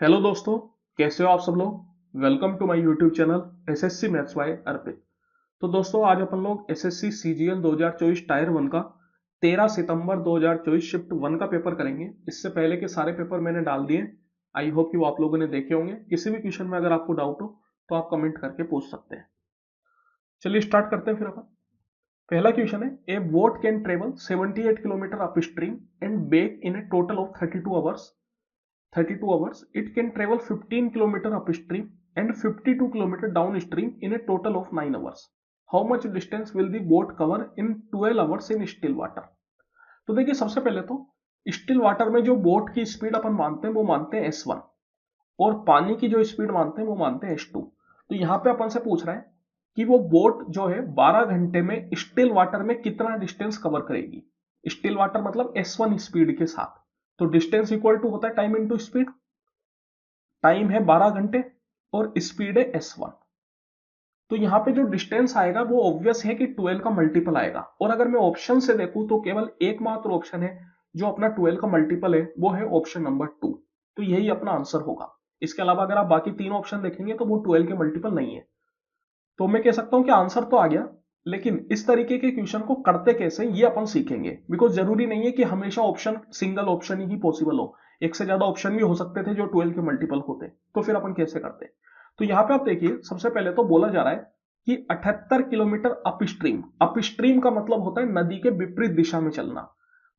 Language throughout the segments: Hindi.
हेलो दोस्तों, कैसे हो आप सब लोग। Welcome to my YouTube channel SSC maths by Arpit. तो दोस्तों आज अपन लोग एसएससी सीजीएल 2024 टायर वन का 13 सितंबर 2024 शिफ्ट वन का पेपर करेंगे। इससे पहले के सारे पेपर मैंने डाल दिए। आई होप कि वो आप लोगों ने देखे होंगे। किसी भी क्वेश्चन में अगर आपको डाउट हो तो आप कमेंट करके पूछ सकते हैं। चलिए स्टार्ट करते हैं फिर अपन। पहला क्वेश्चन है, a boat can travel 78 kilometre up stream and back in a total of 32 hours, it can travel 15 kilometer upstream and 52 kilometer downstream in a total of 9 hours. How much distance will the boat cover in 12 hours in still water? तो देखिए सबसे पहले तो स्टिल वाटर में जो बोट की स्पीड अपन मानते हैं वो मानते हैं S1 और पानी की जो स्पीड मानते हैं वो मानते हैं S2। तो यहां पे अपन से पूछ रहा है कि वो बोट जो है 12 घंटे में स्टिल वाटर में कितना डिस्टेंस कवर करेगी। स्टिल वाटर मतलब S1 स्पीड के साथ। तो डिस्टेंस इक्वल टू होता है टाइम इनटू स्पीड। टाइम है 12 घंटे और स्पीड है S1। तो यहां पे जो डिस्टेंस आएगा वो ऑब्वियस है कि 12 का मल्टीपल आएगा। और अगर मैं ऑप्शन से देखूं तो केवल एकमात्र ऑप्शन है जो अपना 12 का मल्टीपल है, वो है ऑप्शन नंबर 2। तो यही अपना आंसर होगा। इसके अलावा अगर आप बाकी तीन ऑप्शन देखेंगे तो वो 12 के मल्टीपल नहीं है। तो मैं कह सकता हूं कि आंसर तो आ गया, लेकिन इस तरीके के क्वेश्चन को करते कैसे ये अपन सीखेंगे। बिकॉज जरूरी नहीं है कि हमेशा ऑप्शन सिंगल ऑप्शन ही पॉसिबल हो। एक से ज्यादा ऑप्शन भी हो सकते थे जो 12 के मल्टीपल होते। तो फिर अपन कैसे करते। तो यहां पे आप देखिए सबसे पहले तो बोला जा रहा है कि 78 किलोमीटर अपस्ट्रीम। अपस्ट्रीम का मतलब होता है नदी के विपरीत दिशा में चलना।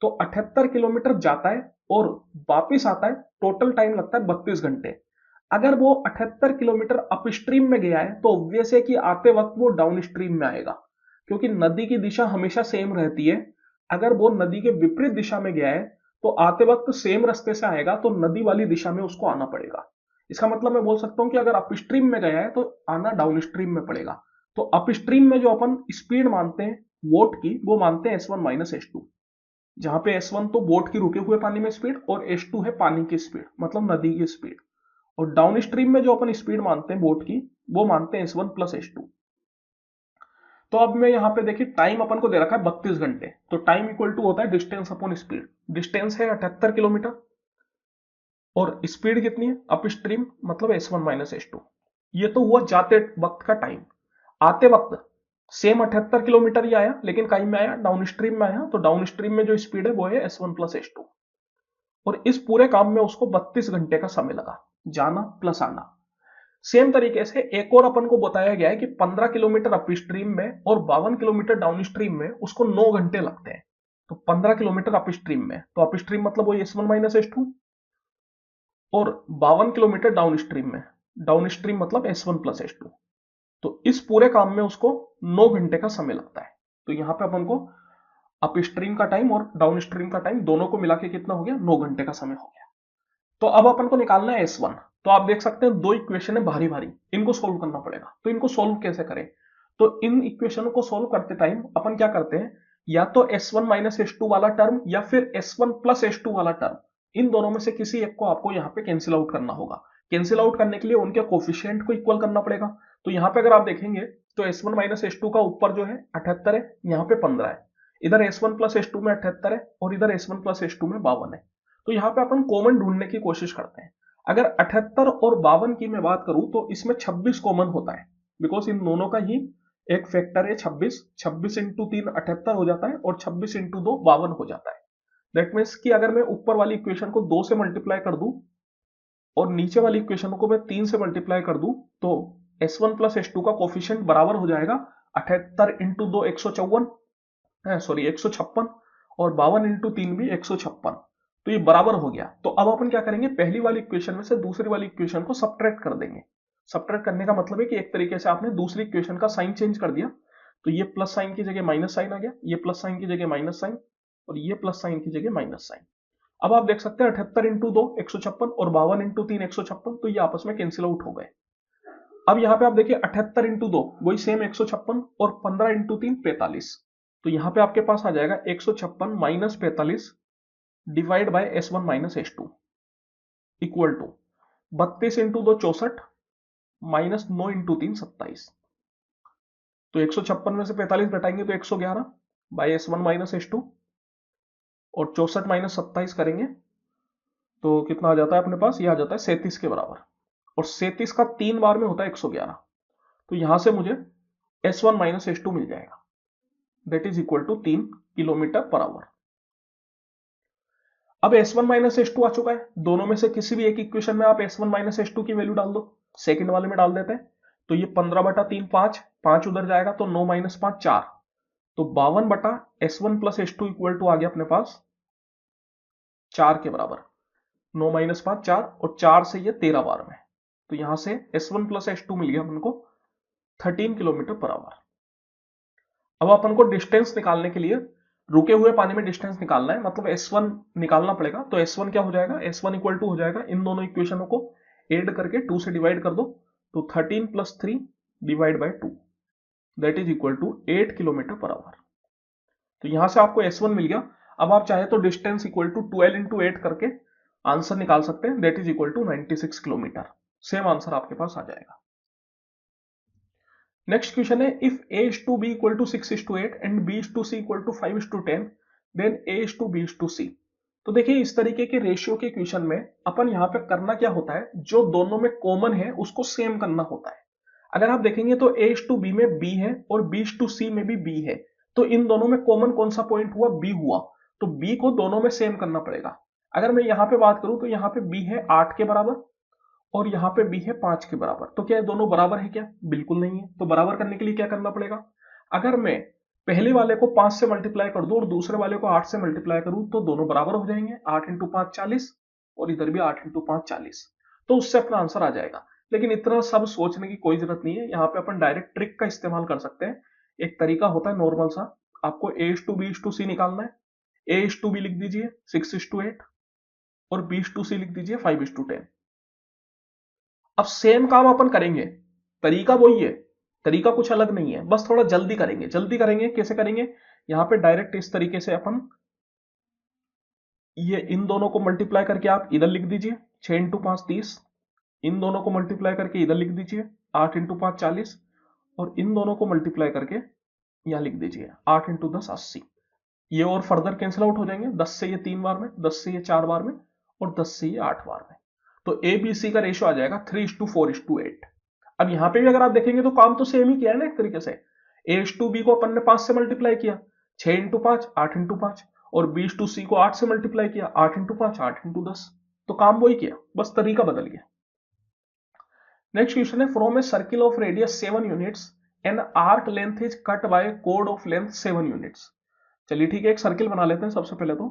तो 78 किलोमीटर जाता है और वापिस आता है, टोटल टाइम लगता है 32 घंटे। अगर वो 78 किलोमीटर अपस्ट्रीम में गया है तो ऑब्वियस है कि आते वक्त वो डाउन स्ट्रीम में आएगा, क्योंकि नदी की दिशा हमेशा सेम रहती है। अगर वो नदी के विपरीत दिशा में गया है तो आते वक्त सेम रास्ते से आएगा, तो नदी वाली दिशा में उसको आना पड़ेगा। इसका मतलब मैं बोल सकता हूं कि अगर अपस्ट्रीम में गया है तो आना डाउन स्ट्रीम में पड़ेगा। तो अपस्ट्रीम में जो अपन स्पीड मानते हैं बोट की, वो मानते हैं S1 माइनस S2। जहां पे S1 तो बोट की रुके हुए पानी में स्पीड और S2 है पानी की स्पीड, मतलब नदी की स्पीड। और डाउन स्ट्रीम में जो अपन स्पीड मानते हैं बोट की, वो मानते हैं S1 प्लस S2। तो अब मैं यहां पे देखिए टाइम अपन को दे रखा है 32 घंटे। तो टाइम इक्वल टू होता है डिस्टेंस अपॉन स्पीड। डिस्टेंस है 78 किलोमीटर और स्पीड कितनी है अप स्ट्रीम, मतलब S1 माइनस S2। ये तो हुआ जाते वक्त का टाइम। आते वक्त सेम 78 किलोमीटर ही आया, लेकिन कहीं में आया डाउन स्ट्रीम में आया। तो डाउन स्ट्रीम में जो स्पीड है वो है S1 प्लस S2। और इस पूरे काम में उसको 32 घंटे का समय लगा, जाना प्लस आना। सेम तरीके से एक और अपन को बताया गया है कि 15 किलोमीटर अप स्ट्रीम में और 52 किलोमीटर डाउन स्ट्रीम में उसको 9 घंटे लगते हैं। तो 15 किलोमीटर अप स्ट्रीम में, तो अप स्ट्रीम मतलब वही S1 माइनस S2। और 52 किलोमीटर डाउन स्ट्रीम में, डाउन स्ट्रीम मतलब S1 प्लस S2। तो इस पूरे काम में उसको 9 घंटे का समय लगता है। तो यहां पे अपन को अप स्ट्रीम का टाइम और डाउन स्ट्रीम का टाइम दोनों को मिला के कितना हो गया, 9 घंटे का समय हो गया। तो अब अपन को निकालना है S1। तो आप देख सकते हैं दो इक्वेशन है भारी भारी, इनको सोल्व करना पड़ेगा। तो इनको सोल्व कैसे करें। तो इन इक्वेशनों को सोल्व करते टाइम अपन क्या करते हैं, या तो S1 माइनस S2 वाला टर्म या फिर S1 प्लस S2 वाला टर्म, इन दोनों में से किसी एक को आपको यहाँ पे कैंसिल आउट करना होगा। कैंसिल आउट करने के लिए उनके कोफिशिएंट को इक्वल करना पड़ेगा। तो यहाँ पे अगर आप देखेंगे तो S1 माइनस S2 का ऊपर जो है 78 है, यहाँ पे 15 है। इधर S1 प्लस S2 में 78 है और इधर S1 प्लस S2 में 52 है। तो यहाँ पे अपन कॉमन ढूंढने की कोशिश करते हैं। अगर 78 और 52 की मैं बात करूं तो इसमें 26 कॉमन होता है, बिकॉज इन दोनों का ही एक फैक्टर है 26। 26 इंटू 3 78 हो जाता है और 26 इंटू 2 52 हो जाता है। दैट मीन्स कि अगर मैं ऊपर वाली इक्वेशन को 2 से मल्टीप्लाई कर दूं और नीचे वाली इक्वेशन को मैं 3 से मल्टीप्लाई कर दूं, तो S1 प्लस S2 का कोफिशिएंट बराबर हो जाएगा 78 इंटू 2 154, सॉरी 156, और 52 इंटू 3 भी 156। तो ये बराबर हो गया। तो अब अपन क्या करेंगे, पहली वाली इक्वेशन में से दूसरी वाली इक्वेशन को सब्ट्रैक्ट कर देंगे। सब्ट्रैक्ट करने का मतलब है कि एक तरीके से आपने दूसरी इक्वेशन का साइन चेंज कर दिया। तो ये प्लस साइन की जगह माइनस साइन आ गया, ये प्लस साइन की जगह माइनस साइन, और ये प्लस साइन की जगह माइनस साइन। अब आप देख सकते हैं 78 इंटू 2 156 और 52 इंटू 3 156, तो ये आपस में कैंसिल आउट हो गए। अब यहाँ पे आप देखिए 78 इंटू 2 वही सेम 156 और 15 इंटू 3 45। तो यहाँ पे आपके पास आ जाएगा 156 minus 45 divide by S1 minus S2 equal to 32 into 2 64 minus 9 into 3 27। तो 156 में से 45 घटाएंगे तो 111 बाय S1 माइनस S2, और 64 माइनस 27 करेंगे तो कितना आ जाता है अपने पास, ये आ जाता है 37 के बराबर, और 37 का 3 बार में होता है 111। तो यहां से मुझे S1 माइनस S2 मिल जाएगा, that is equal to 3 kilometre per hour. अब S1 माइनस S2 आ चुका है, दोनों में से किसी भी एक इक्वेशन में आप S1 माइनस S2 की वैल्यू डाल दो, सेकंड वाले में डाल देते हैं। तो ये 15/3 5, 5 उधर जाएगा तो 9 माइनस 5 4, तो 52/S1 plus S2 equal to आ गया अपने पास 4 के बराबर। 9 माइनस 5 4, और 4 से ये 13 बार में, तो यहां से S1 प्लस S2 मिल गया अपन को 13 किलोमीटर पर आवर। अब अपन को डिस्टेंस निकालने के लिए रुके हुए पानी में डिस्टेंस निकालना है, मतलब S1 निकालना पड़ेगा। तो S1 क्या हो जाएगा, S1 इक्वल टू हो जाएगा, इन दोनों इक्वेशनों को ऐड करके 2 से डिवाइड कर दो, तो 13 plus 3 divide by 2, that is equal to 8 kilometre per hour. तो यहां से आपको S1 मिल गया। अब आप चाहे तो डिस्टेंस इक्वल टू 12 इंटू 8 करके आंसर निकाल सकते हैं, that is equal to 96 kilometre. Same answer आपके पास आ जाएगा। नेक्स्ट क्वेश्चन है, if a is to b equal to 6:8 and b is to c equal to 5:10, then a is to b is to c। तो देखिए इस तरीके के रेशियो के क्वेश्चन में अपन यहाँ पे करना क्या होता है, जो दोनों में कॉमन है उसको सेम करना होता है। अगर आप देखेंगे तो a is to b में b है और b is to c में भी b है, तो इन दोनों में कॉमन कौन सा पॉइंट हुआ, b हुआ, तो b को दोनों में सेम करना पड़ेगा। अगर मैं यहाँ पे बात करूं तो यहाँ पे b है 8 के बराबर और यहाँ पे b है 5 के बराबर, तो क्या ये दोनों बराबर है क्या, बिल्कुल नहीं है। तो बराबर करने के लिए क्या करना पड़ेगा, अगर मैं पहले वाले को 5 से मल्टीप्लाई कर दूं और दूसरे वाले को 8 से मल्टीप्लाई करूं तो दोनों बराबर हो जाएंगे, 8 इंटू 5 40, और इधर भी 8 इंटू 5 40, तो उससे अपना आंसर आ जाएगा। लेकिन इतना सब सोचने की कोई जरूरत नहीं है, यहाँ पे अपन डायरेक्ट ट्रिक का इस्तेमाल कर सकते हैं। एक तरीका होता है नॉर्मल सा, आपको a is to b is to c निकालना है। a is to b लिख दीजिए 6:8 और b is to c लिख दीजिए 5:10। अब सेम काम अपन करेंगे, तरीका वही है, तरीका कुछ अलग नहीं है, बस थोड़ा जल्दी करेंगे। जल्दी करेंगे कैसे करेंगे, यहां पे डायरेक्ट इस तरीके से अपन ये इन दोनों को मल्टीप्लाई करके आप इधर लिख दीजिए 6 इंटू 5 30, इन दोनों को मल्टीप्लाई करके इधर लिख दीजिए 8 इंटू 5 40, और इन दोनों को मल्टीप्लाई करके यहां लिख दीजिए 8 इंटू 10 80। ये और फर्दर कैंसिल आउट हो जाएंगे, 10 से ये 3 बार में, 10 से ये 4 बार में, और 10 से ये 8 बार में। तो ए बी सी का रेशियो आ जाएगा 3:4:8। अब यहां पे भी अगर आप देखेंगे तो काम तो सेम ही किया है ना एक तरीके से। ए टू बी को अपन ने 5 से मल्टीप्लाई किया 6 इंटू 5 8 इंटू 5, और बी टू सी को 8 से मल्टीप्लाई किया 8 इंटू 5 8 इंटू 10, तो काम वही किया, बस तरीका बदल गया। नेक्स्ट क्वेश्चन है, from a circle of radius 7 units an arc length is cut by code of length 7 units. चलिए ठीक है, एक सर्किल बना लेते हैं सबसे पहले तो।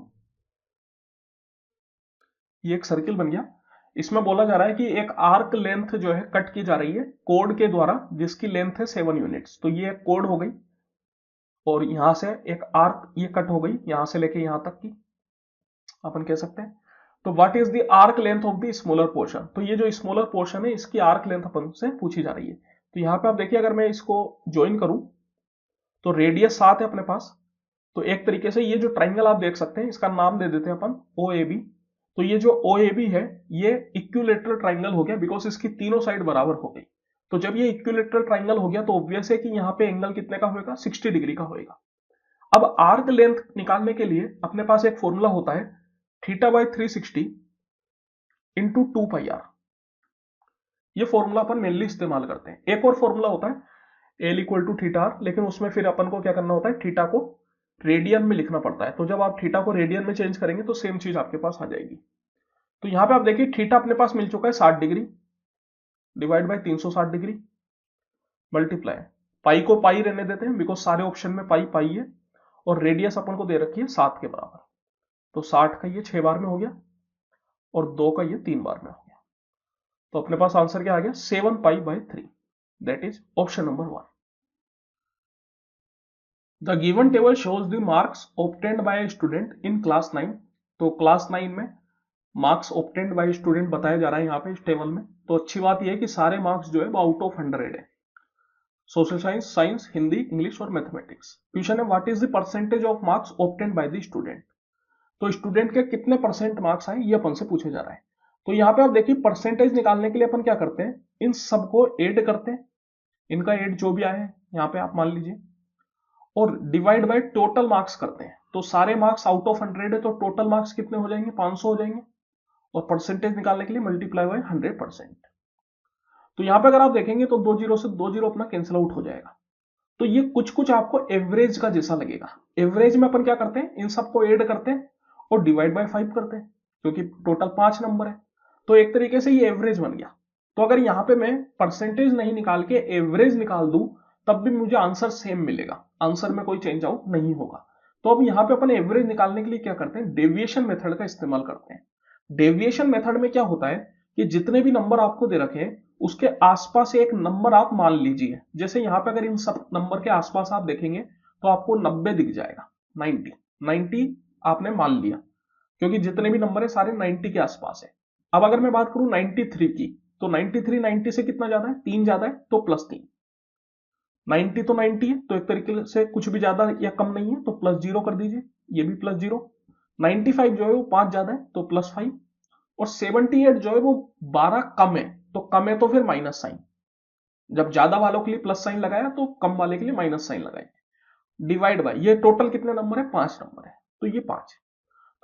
ये एक सर्किल बन गया, इसमें बोला जा रहा है कि एक आर्क लेंथ जो है कट की जा रही है कोड के द्वारा, जिसकी लेंथ है 7 यूनिट्स। तो ये एक कोड हो गई, और यहां से एक आर्क ये कट हो गई, यहां से लेके यहां तक की अपन कह सकते हैं। तो what is the arc length of the smaller portion, तो ये जो स्मॉलर पोर्शन है इसकी आर्क लेंथ अपन से पूछी जा रही है। तो यहां पे आप देखिए, अगर मैं इसको ज्वाइन करूं तो रेडियस 7 है अपने पास। तो एक तरीके से ये जो ट्राइंगल आप देख सकते हैं, इसका नाम दे देते हैं अपन ओ ए बी। तो ये जो ओ ए बी है ये इक्विलेटरल ट्राइंगल हो गया, बिकॉज इसकी तीनों साइड बराबर हो गई। तो जब ये इक्विलेटरल ट्राइंगल हो गया तो ऑब्वियस है कि यहाँ पे एंगल कितने का होगा, 60 डिग्री का होगा। अब आर्क लेंथ निकालने के लिए अपने पास एक फॉर्मूला होता है θ/360 इंटू 2πr। ये फॉर्मूला अपन मेनली इस्तेमाल करते हैं। एक और फॉर्मूला होता है L इक्वल टू θr, लेकिन उसमें फिर अपन को क्या करना होता है, थीटा को रेडियन में लिखना पड़ता है। तो जब आप थीटा को रेडियन में चेंज करेंगे तो सेम चीज आपके पास आ जाएगी। तो यहां पे आप देखिए थीटा अपने पास मिल चुका है 60 degree, divide by 360 degree, multiply pi को पाई रहने देते हैं बिकॉज सारे ऑप्शन में पाई पाई है, और रेडियस अपन को दे रखी है 7 के बराबर। तो 60 का ये 6 बार में हो गया, और 2 का ये 3 बार में हो गया। तो अपने पास आंसर क्या आ गया, 7π/3, that is option number 1। The given table shows the marks obtained by a student in class 9। तो क्लास 9 में मार्क्स ऑब्टेन्ड बाय स्टूडेंट बताया जा रहा है यहाँ पे इस टेबल में। तो अच्छी बात यह है कि सारे मार्क्स जो है वो आउट ऑफ 100 है। Social science, science, Hindi, English और मैथमेटिक्स। क्वेश्चन है, what is the percentage of marks obtained by the student. तो स्टूडेंट के कितने परसेंट मार्क्स आए ये अपन से पूछे जा रहा है। तो यहाँ पे आप देखिए परसेंटेज निकालने के लिए अपन क्या करते हैं, इन सबको ऐड करते हैं, इनका ऐड जो भी आए हैं यहाँ पे आप मान लीजिए, और डिवाइड बाय टोटल मार्क्स करते हैं। तो सारे मार्क्स आउट ऑफ 100 है तो टोटल मार्क्स कितने हो जाएंगे, 500 हो जाएंगे। और परसेंटेज निकालने के लिए मल्टीप्लाई बाय 100%। तो यहां पे अगर आप देखेंगे तो 2 जीरो से 2 जीरो अपना कैंसिल आउट हो जाएगा। तो ये कुछ कुछ आपको एवरेज का जैसा लगेगा। एवरेज में अपन क्या करते हैं, इन सबको ऐड करते हैं और डिवाइड बाय 5 करते हैं, क्योंकि टोटल 5 नंबर है। तो एक तरीके से ये एवरेज बन गया। तो अगर यहां पे मैं परसेंटेज नहीं निकाल के एवरेज निकाल दूं तब भी मुझे आंसर सेम मिलेगा, आंसर में कोई चेंज आउट नहीं होगा। तो अब यहां पे अपन एवरेज निकालने के लिए क्या करते हैं, डेविएशन मेथड का इस्तेमाल करते हैं। डेविएशन मेथड में क्या होता है कि जितने भी नंबर आपको दे रखे हैं उसके आसपास एक नंबर आप मान लीजिए। जैसे यहां पे अगर इन सब नंबर के आसपास आप देखेंगे तो आपको 90 दिख जाएगा, 90 आपने मान लिया, क्योंकि जितने भी नंबर है सारे 90 के आसपास है। अब अगर मैं बात करूं 93 की, तो 93 90 से कितना ज्यादा है, 3 ज्यादा है, तो +3। 90 तो 90 है, तो एक तरीके से कुछ भी ज्यादा या कम नहीं है, तो +0 कर दीजिए, ये भी +0। 95 जो है वो 5 ज्यादा है, तो +5। और 78 जो है वो 12 कम है, तो कम है तो फिर माइनस साइन। जब ज्यादा वालों के लिए प्लस साइन लगाया तो कम वाले के लिए माइनस साइन लगाएंगे। डिवाइड बाय, ये टोटल कितने नंबर है, 5 नंबर है, तो ये 5।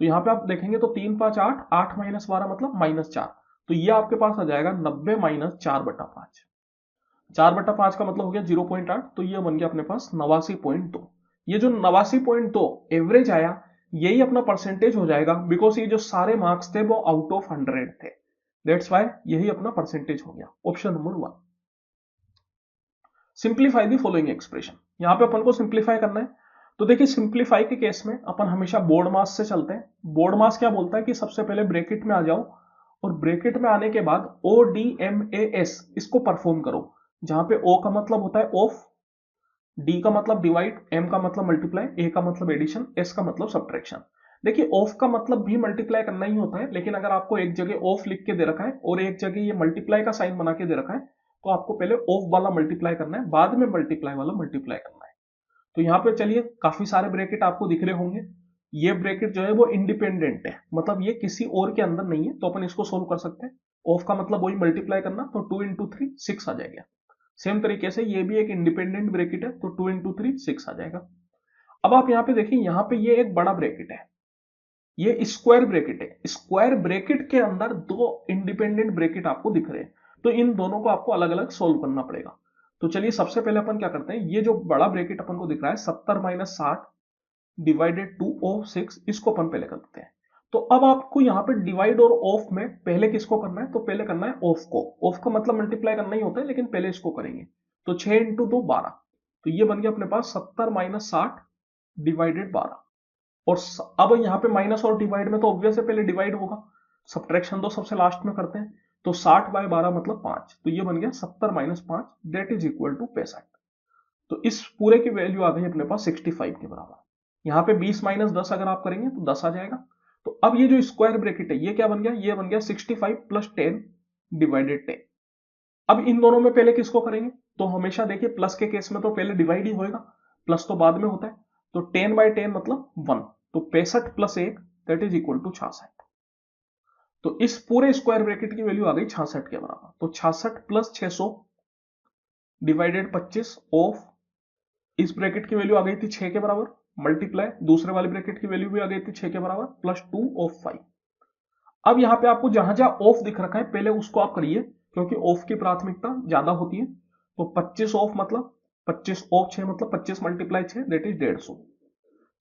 तो यहां पे आप देखेंगे तो 3 5 8, 8 माइनस 12 मतलब -4। तो ये आपके पास आ जाएगा 90 - 4/5। 4/5 का मतलब हो गया 0.8, तो ये बन गया अपने पास 89.2। ये जो 89.2 एवरेज आया यही अपना परसेंटेज हो जाएगा, बिकॉज ये जो सारे मार्क्स थे वो आउट ऑफ 100 थे। दैट्स वाई यही अपना परसेंटेज हो गया। Option number 1। Simplify the following expression, यहां पे अपन को सिंप्लीफाई करना है। तो देखिए सिंप्लीफाई के केस में अपन हमेशा बोर्ड मास से चलते हैं। बोर्ड मास क्या बोलता है कि सबसे पहले ब्रैकेट में आ जाओ और ब्रैकेट में आने के बाद ODMAS इसको परफॉर्म करो, जहां पे O का मतलब होता है ऑफ, D का मतलब डिवाइड, M का मतलब मल्टीप्लाई, A का मतलब एडिशन, S का मतलब सब्ट्रैक्शन। देखिए ऑफ का मतलब भी मल्टीप्लाई करना ही होता है, लेकिन अगर आपको एक जगह ऑफ लिख के दे रखा है और एक जगह ये मल्टीप्लाई का साइन बना के दे रखा है, तो आपको पहले ऑफ वाला मल्टीप्लाई करना है, बाद में मल्टीप्लाई वाला मल्टीप्लाई करना है। तो यहाँ पे चलिए काफी सारे ब्रैकेट आपको दिख रहे होंगे। ये ब्रैकेट जो है वो इंडिपेंडेंट है, मतलब ये किसी और के अंदर नहीं है, तो अपन इसको सोल्व कर सकते हैं। ऑफ का मतलब वही मल्टीप्लाई करना, तो 2 × 3 6 आ जाएगा। सेम तरीके से ये भी एक इंडिपेंडेंट ब्रैकेट है, तो 2 × 3 6 आ जाएगा। अब आप यहाँ पे देखिए, यहाँ पे ये एक बड़ा ब्रैकेट है, ये स्क्वायर ब्रैकेट है। स्क्वायर ब्रैकेट के अंदर दो इंडिपेंडेंट ब्रैकेट आपको दिख रहे हैं, तो इन दोनों को आपको अलग अलग सोल्व करना पड़ेगा। तो चलिए सबसे पहले अपन क्या करते हैं, ये जो बड़ा ब्रैकेट अपन को दिख रहा है 70 - 60 डिवाइडेड 2 ऑफ 6, इसको अपन पहले करते हैं। तो अब आपको यहाँ पे डिवाइड और ऑफ में पहले किसको करना है, तो पहले करना है ऑफ को। ऑफ का मतलब मल्टीप्लाई करना ही होता है, लेकिन पहले इसको करेंगे। तो 6 × 2 12, तो ये बन गया अपने पास 70 - 60 डिवाइडेड 12। और अब यहाँ पे माइनस और डिवाइड में तो ऑब्वियस है पहले डिवाइड होगा, सब्ट्रैक्शन तो सबसे लास्ट में करते हैं। तो 60/12 मतलब 5, तो ये बन गया 70 - 5 दैट इज इक्वल टू 65। तो इस पूरे की वैल्यू आ गई अपने पास 65 के बराबर। यहाँ पे 20 - 10 अगर आप करेंगे तो 10 आ जाएगा। तो अब ये जो स्क्वायर ब्रैकेट है ये क्या बन गया, ये बन गया 65 + 10 डिवाइडेड 10। अब इन दोनों में पहले किसको करेंगे, तो हमेशा देखिए प्लस के केस में तो पहले डिवाइड ही होएगा, प्लस तो बाद में होता है। तो 10/10 मतलब 1, तो 65 + 1 दैट इज इक्वल टू 66। तो इस पूरे स्क्वायर ब्रैकेट की वैल्यू आ गई 66 के बराबर। तो 66 + 600 डिवाइडेड 25 ऑफ, इस ब्रैकेट की वैल्यू आ गई थी 6 के बराबर, मल्टीप्लाई दूसरे वाले ब्रैकेट की वैल्यू भी आ गई थी 6 के बराबर, +2 ऑफ 5। अब यहां पे आपको जहां जहां ऑफ दिख रखा है पहले उसको आप करिए, क्योंकि ऑफ की प्राथमिकता ज्यादा होती है। तो 25 ऑफ मतलब 25 ऑफ 6 मतलब 25 × 6 दैट इज 150।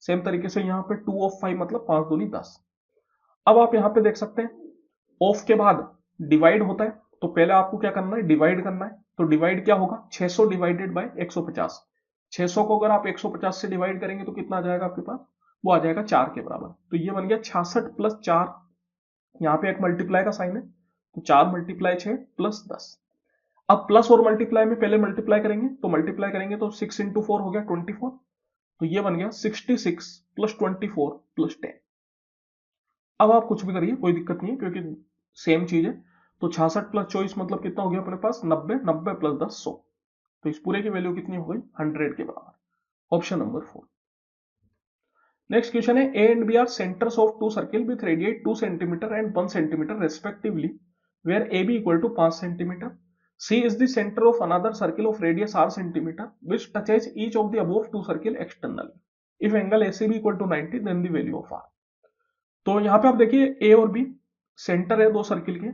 सेम तरीके से यहाँ पे 2 ऑफ 5 मतलब 5 दूनी 10। अब आप यहाँ पे देख सकते हैं ऑफ के बाद डिवाइड होता है, तो पहले आपको क्या करना है, डिवाइड करना है। तो डिवाइड क्या होगा, 600 डिवाइडेड बाय 150। 600 को अगर आप 150 से डिवाइड करेंगे तो कितना आ जाएगा आपके पास, वो आ जाएगा 4 के बराबर। तो ये बन गया 66 + 4, यहाँ पे एक मल्टीप्लाई का साइन है, तो 4 × 6 + 10। अब प्लस और मल्टीप्लाई में पहले मल्टीप्लाई करेंगे, तो मल्टीप्लाई करेंगे तो 6 × 4 हो गया 24, तो ये बन गया 66 + 24 + 10। अब आप कुछ भी करिए कोई दिक्कत नहीं है, क्योंकि सेम चीज है। तो 66 + 24 मतलब कितना हो गया अपने पास 90, 90 + 10 100। तो इस पूरे की वैल्यू कितनी हो गई 100 के बराबर। Option number 4। नेक्स्ट क्वेश्चन है, A and B are centres of two circle with radius 2 centimetre and 1 centimetre respectively, where A B equal to 5 centimetre. C is the center of another circle of radius r centimeter which touches each of the above two circle externally. If angle ACB equal to 90 then the value of r। तो यहाँ पे आप देखिए ए और बी सेंटर है दो सर्किल के,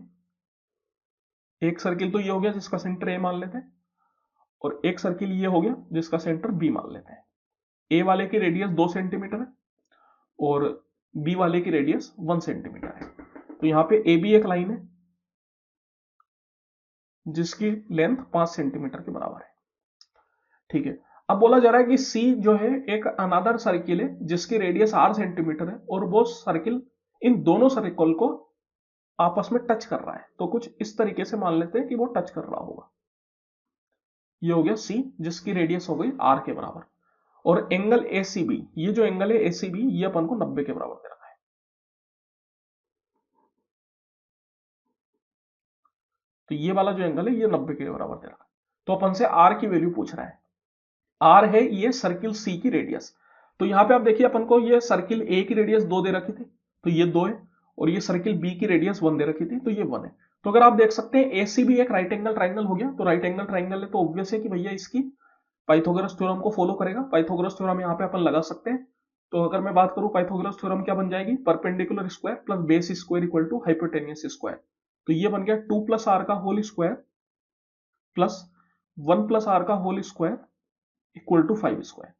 एक सर्किल तो ये हो गया जिसका सेंटर ए मान लेते हैं, और एक सर्किल ये हो गया जिसका सेंटर बी मान लेते हैं। ए वाले की रेडियस 2 सेंटीमीटर है और बी वाले की रेडियस 1 सेंटीमीटर है। तो यहां पे ए बी एक लाइन है जिसकी लेंथ 5 सेंटीमीटर के बराबर है। ठीक है, अब बोला जा रहा है कि सी जो है एक अनदर सर्किल है जिसकी रेडियस 8 सेंटीमीटर है और वो सर्किल इन दोनों सर्कल को आपस में टच कर रहा है। तो कुछ इस तरीके से मान लेते हैं कि वो टच कर रहा होगा। ये हो गया सी जिसकी रेडियस हो गई आर के बराबर, और एंगल एसीबी, ये जो एंगल है एसीबी ये अपन को 90 के बराबर दे रखा है। तो ये वाला जो एंगल है ये 90 के बराबर दे रखा है। तो अपन से आर की वैल्यू पूछ रहा है। आर है ये सर्किल सी की रेडियस। तो यहां पे आप देखिए अपन को ये सर्किल ए की रेडियस 2 दे रखी थी, तो ये 2 है, और ये सर्किल बी की रेडियस 1 दे रखी थी, तो ये 1 है। तो अगर आप देख सकते हैं एसी भी एक राइट एंगल ट्राइंगल हो गया, तो राइट एंगल ट्राइंगल है तो ऑब्वियस है कि भैया इसकी पाइथागोरस थ्योरम को फॉलो करेगा। पाइथागोरस थ्योरम यहां पे अपन लगा सकते हैं। तो अगर मैं बात करूं पाइथागोरस थ्योरम क्या बन जाएगी, perpendicular square plus base square equal to hypotenuse square. तो ये बन गया 2 प्लस आर का whole square plus 1 plus r का whole square equal to 5 square.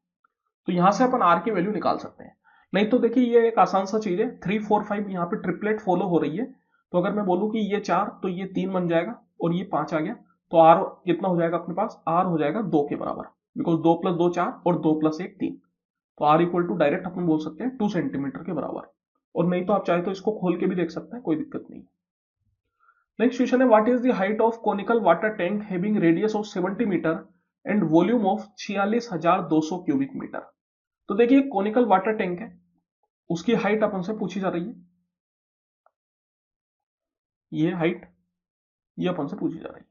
तो यहां से अपन आर की वैल्यू निकाल सकते हैं। नहीं तो देखिए ये एक आसान सा चीज है, 3 4 5 यहाँ पे ट्रिपलेट फॉलो हो रही है। तो अगर मैं बोलूं कि ये 4 तो ये 3 बन जाएगा और ये 5 आ गया, तो आर कितना हो जाएगा अपने पास, आर हो जाएगा 2 के बराबर, बिकॉज 2 प्लस 2 4 और 2 प्लस 1 3। तो आर इक्वल टू डायरेक्ट अपन बोल सकते हैं 2 सेंटीमीटर के बराबर। और नहीं तो आप चाहे तो इसको खोल के भी देख सकते हैं, कोई दिक्कत नहीं। नेक्स्ट क्वेश्चन है, what is the height of conical water tank having radius of 70 metre and volume of 46,200 cubic metre. तो देखिए कोनिकल वाटर टैंक है, उसकी हाइट अपन से पूछी जा रही है, ये हाइट ये अपन से पूछी जा रही है,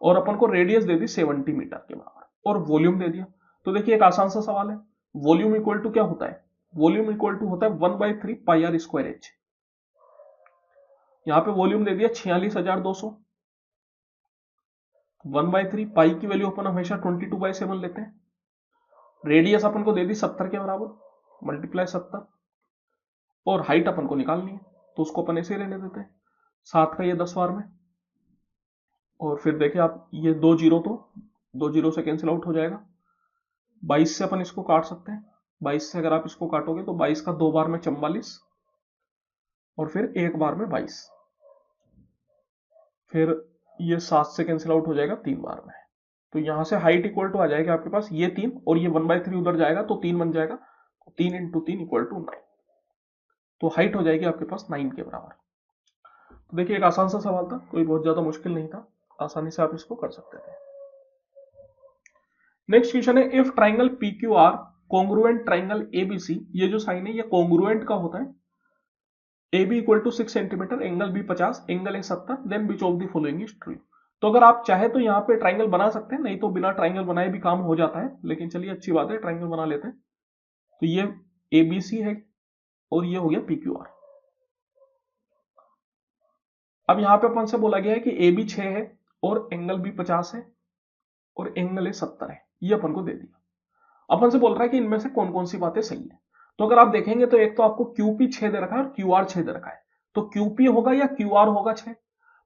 और अपन को रेडियस दे दी 70 मीटर के बराबर और वॉल्यूम दे दिया। तो देखिए एक आसान सा सवाल है, वॉल्यूम इक्वल टू क्या होता है, वॉल्यूम इक्वल टू होता है 1/3 पाई आर स्क्वायर एच। यहां पे वॉल्यूम दे दिया 46,200, 1/3 पाई की वैल्यू अपन हमेशा 22/7 लेते हैं, रेडियस अपन को दे दी 70 के बराबर मल्टीप्लाई 70, और हाइट अपन को निकालनी है तो उसको अपन ऐसे रहने देते हैं, 7 का ये 10 बार में, और फिर देखिए आप ये 2 जीरो तो 2 जीरो से कैंसिल आउट हो जाएगा, 22 से अपन इसको काट सकते हैं, 22 से अगर आप इसको काटोगे तो 22 का 2 बार में 44 और फिर 1 बार में 22, फिर ये 7 से कैंसिल आउट हो जाएगा 3 बार में। तो यहां से हाइट इक्वल टू आ जाएगा आपके पास ये 3, और ये 1/3 उधर जाएगा तो 3 बन जाएगा, तो 3 इंटू 3 इक्वल टू 9। तो हाइट हो जाएगी आपके पास 9 के बराबर। तो देखिए एक आसान सा सवाल था, कोई बहुत ज्यादा मुश्किल नहीं था, आसानी से आप इसको कर सकते थे। नेक्स्ट क्वेश्चन है, if triangle P Q R congruent triangle ABC, ये जो साइन है ये कॉन्ग्रुएंट का होता है, A B equal to 6 centimetre, angle B 50, angle A 70, then which of the following is true. तो अगर आप चाहे तो यहाँ पे ट्राइंगल बना सकते हैं, नहीं तो बिना ट्राइंगल बनाए भी काम हो जाता है, लेकिन चलिए अच्छी बात है ट्राइंगल बना लेते हैं। तो ये एबीसी है और ये हो गया पी क्यू आर। अब यहां पे अपन से बोला गया है कि ए बी 6 है और एंगल बी 50 है और एंगल ए 70 है, ये अपन को दे दिया। अपन से बोल रहा है कि इनमें से कौन कौन सी बातें सही है। तो अगर आप देखेंगे तो एक तो आपको क्यूपी 6 दे रखा है और क्यू आर 6 दे रखा है, तो क्यूपी होगा या क्यू आर होगा 6।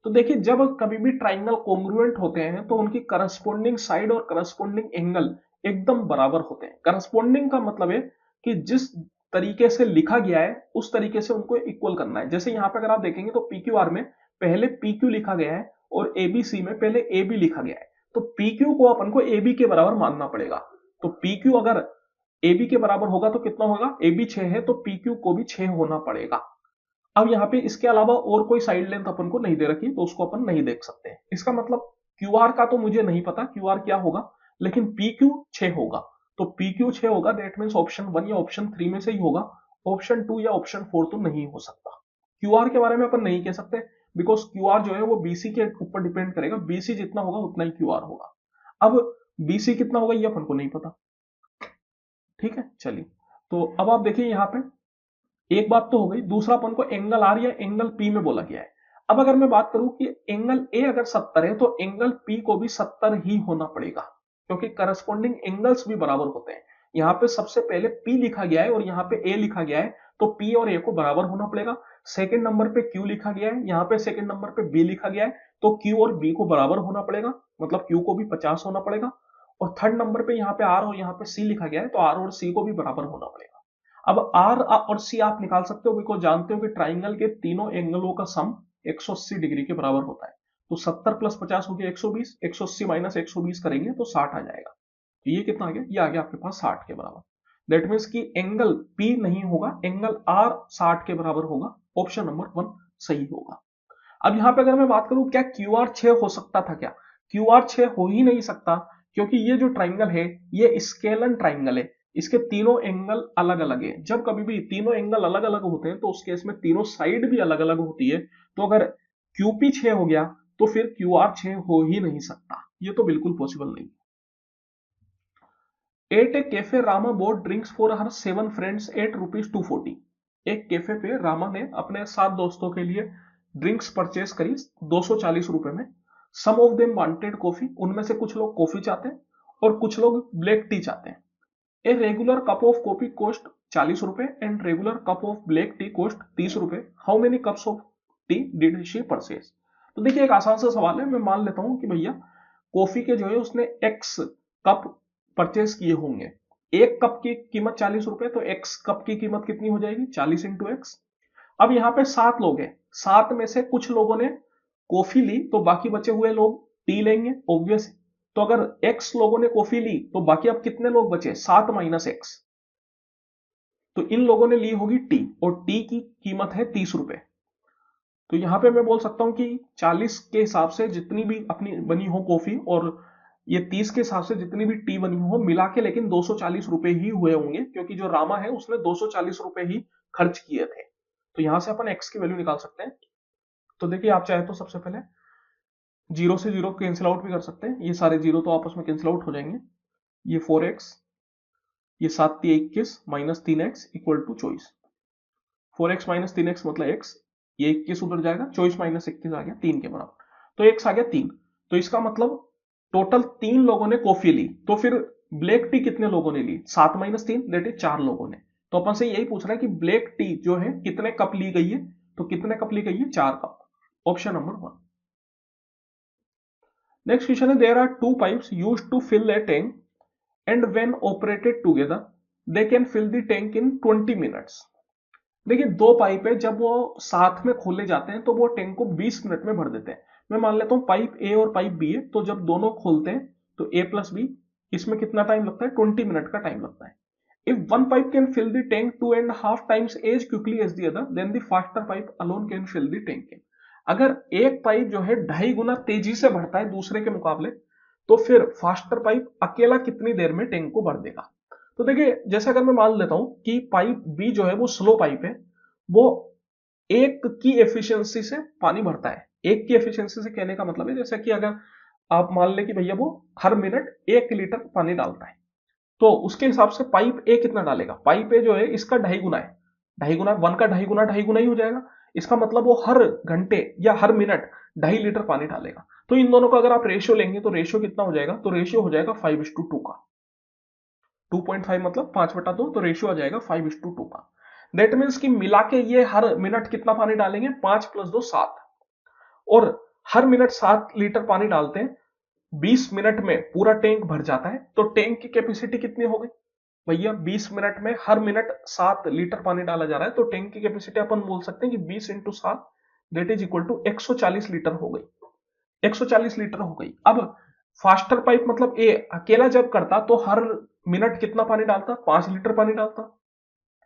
तो देखिए जब कभी भी ट्राइंगल कॉन्ग्रुएंट होते हैं तो उनकी करस्पॉन्डिंग साइड और करस्पॉन्डिंग एंगल एकदम बराबर होते हैं। करस्पॉन्डिंग का मतलब है कि जिस तरीके से लिखा गया है उस तरीके से उनको इक्वल करना है। जैसे यहां पे अगर आप देखेंगे तो पीक्यूआर में पहले पीक्यू लिखा गया है और एबीसी में पहले एबी लिखा गया है, तो पीक्यू को अपन को एबी के बराबर मानना पड़ेगा। तो पीक्यू अगर एबी के बराबर होगा तो कितना होगा, एबी 6 है तो पीक्यू को भी 6 होना पड़ेगा। अब यहाँ पे इसके अलावा और कोई साइड लेंथ अपन को नहीं दे रखी तो उसको अपन नहीं देख सकते। इसका मतलब क्यूआर का तो मुझे नहीं पता क्यूआर क्या होगा, लेकिन पीक्यू 6 होगा। तो पीक्यू 6 होगा, दैट मींस ऑप्शन 1 या ऑप्शन 3 में से ही होगा, ऑप्शन 2 या ऑप्शन 4 तो नहीं हो सकता। क्यूआर के बारे में अपन नहीं कह सकते, बिकॉज क्यूआर जो है वो बीसी के ऊपर डिपेंड करेगा, बीसी जितना होगा उतना ही क्यूआर होगा। अब बीसी कितना होगा ये अपन को नहीं पता, ठीक है। चलिए तो अब आप देखिए यहाँ पे एक बात तो हो गई, दूसरा अपन को एंगल आर या एंगल पी में बोला गया है। अब अगर मैं बात करूं कि एंगल ए अगर 70 है तो एंगल पी को भी 70 ही होना पड़ेगा, क्योंकि करस्पॉन्डिंग एंगल्स भी बराबर होते हैं। यहाँ पे सबसे पहले P लिखा गया है और यहाँ पे A लिखा गया है, तो P और A को बराबर होना पड़ेगा। सेकंड नंबर पे Q लिखा गया है, यहाँ पे सेकंड नंबर पे B लिखा गया है, तो Q और B को बराबर होना पड़ेगा, मतलब Q को भी 50 होना पड़ेगा। और थर्ड नंबर पे यहाँ पे R और यहाँ पे C लिखा गया है, तो R और C को भी बराबर होना पड़ेगा। अब R और C आप निकाल सकते हो, बिकॉज जानते हो कि ट्राइंगल के तीनों एंगलों का सम 180 डिग्री के बराबर होता है। तो 70 प्लस 50 हो गया 120, 180 माइनस 120 करेंगे तो 60 आ जाएगा। तो ये कितना आ गया, ये आ गया आपके पास 60 के बराबर। दैट मीन्स कि एंगल P नहीं होगा, एंगल R 60 के बराबर होगा। ऑप्शन नंबर 1 सही होगा। अब यहां पे अगर मैं बात करूं क्या QR 6 हो सकता था क्या, QR 6 हो ही नहीं सकता, क्योंकि ये जो ट्राइंगल है ये स्केलन ट्राइंगल है, इसके तीनों एंगल अलग अलग है। जब कभी भी तीनों एंगल अलग अलग होते हैं तो उस केस में तीनों साइड भी अलग अलग होती है। तो अगर QP 6 हो गया तो फिर QR 6 हो ही नहीं सकता, ये तो बिल्कुल पॉसिबल नहीं। At a cafe Rama bought drinks for her 7 friends at ₹240। एक कैफे पे रामा ने अपने 7 दोस्तों के लिए ड्रिंक्स परचेस करी 240 रुपए में। सम ऑफ देम वांटेड कॉफी, उनमें से कुछ लोग कॉफी चाहते हैं और कुछ लोग ब्लैक टी चाहते हैं। A regular cup of coffee cost 40 रुपए and regular cup of black T cost 30 रुपए। How many cups of T did she purchase. तो देखिए एक आसान सा सवाल है, मैं मान लेता हूं कि भैया कॉफी के जो है उसने एक्स कप परचेस किए होंगे। एक कप की कीमत 40 रुपए, तो एक्स कप की कीमत कितनी हो जाएगी, 40 इंटू एक्स। अब यहाँ पे 7 लोग हैं, 7 में से कुछ लोगों ने कॉफी ली तो बाकी बचे हुए लोग टी लेंगे ऑब्वियस। तो अगर x लोगों ने कॉफी ली तो बाकी अब कितने लोग बचे, 7 माइनस एक्स। तो इन लोगों ने ली होगी टी और टी की कीमत है 30 रुपए। तो यहां पे मैं बोल सकता हूं कि 40 के हिसाब से जितनी भी अपनी बनी हो कॉफी और ये 30 के हिसाब से जितनी भी टी बनी हो मिला के लेकिन 240 रुपए ही हुए होंगे, क्योंकि जो रामा है उसने 240 रुपए ही खर्च किए थे। तो यहां से अपन एक्स की वैल्यू निकाल सकते हैं। तो देखिए आप चाहे तो सबसे पहले जीरो से जीरो कैंसिल आउट भी कर सकते हैं, ये सारे जीरो तो आपस में कैंसिल आउट हो जाएंगे। ये 4x, ये 7 3 21 minus 3x equal to 24। 4x minus 3x मतलब x, ये 21 उधर जाएगा, 24 माइनस 21 आ गया 3 के बराबर, तो x आ गया 3। तो इसका मतलब टोटल 3 लोगों ने कॉफी ली, तो फिर ब्लैक टी कितने लोगों ने ली, 7 माइनस 3 दैट इज 4 लोगों ने। तो अपन से यही पूछ रहा है कि ब्लैक टी जो है कितने कप ली गई है, तो कितने कप ली गई है, 4 cup. Option number 1। Next question है, there are 2 pipes used to fill a tank and when operated together they can fill the tank in 20 minutes. देखिए 2 पाइप है, जब वो साथ में खोले जाते हैं तो वो टैंक को 20 मिनट में भर देते हैं। मैं मान लेता हूं पाइप ए और पाइप बी है, तो जब दोनों खोलते हैं तो ए प्लस बी, इसमें कितना टाइम लगता है, 20 मिनट का टाइम लगता है। If one pipe can fill the tank 2.5 times as quickly as the other then the faster pipe alone can fill the tank. अगर एक पाइप जो है 2.5 गुना तेजी से बढ़ता है दूसरे के मुकाबले, तो फिर फास्टर पाइप अकेला कितनी देर में टैंक को भर देगा। तो देखिए जैसे अगर मैं मान लेता हूं कि पाइप बी जो है वो स्लो पाइप है, वो एक की एफिशिएंसी से पानी भरता है। एक की एफिशिएंसी से कहने का मतलब है जैसे कि अगर आप मान ले कि भैया वो हर मिनट 1 लीटर पानी डालता है, तो उसके हिसाब से पाइप ए कितना डालेगा, पाइप ए जो है इसका 2.5 गुना है, 2.5 गुना 1 का 2.5 गुना ही हो जाएगा। इसका मतलब वो हर घंटे या हर मिनट 2.5 लीटर पानी डालेगा। तो इन दोनों का अगर आप रेशियो लेंगे तो रेशियो कितना हो जाएगा, तो रेशियो हो जाएगा 5:2 का। 2.5 मतलब 5/2, तो रेशियो आ जाएगा 5:2 का। दैट मीन्स कि मिला के ये हर मिनट कितना पानी डालेंगे, 5 + 2 7, और हर मिनट 7 लीटर पानी डालते हैं, 20 मिनट में पूरा टैंक भर जाता है। तो टैंक की कैपेसिटी कितनी हो गई भैया, 20 मिनट में हर मिनट 7 लीटर पानी डाला जा रहा है, तो टैंक की कैपेसिटी अपन बोल सकते हैं कि 20 × 7 that is equal to 140 litre हो गई, 140 लीटर हो गई। अब फास्टर पाइप मतलब ए अकेला जब करता तो हर मिनट कितना पानी डालता, 5 लीटर पानी डालता।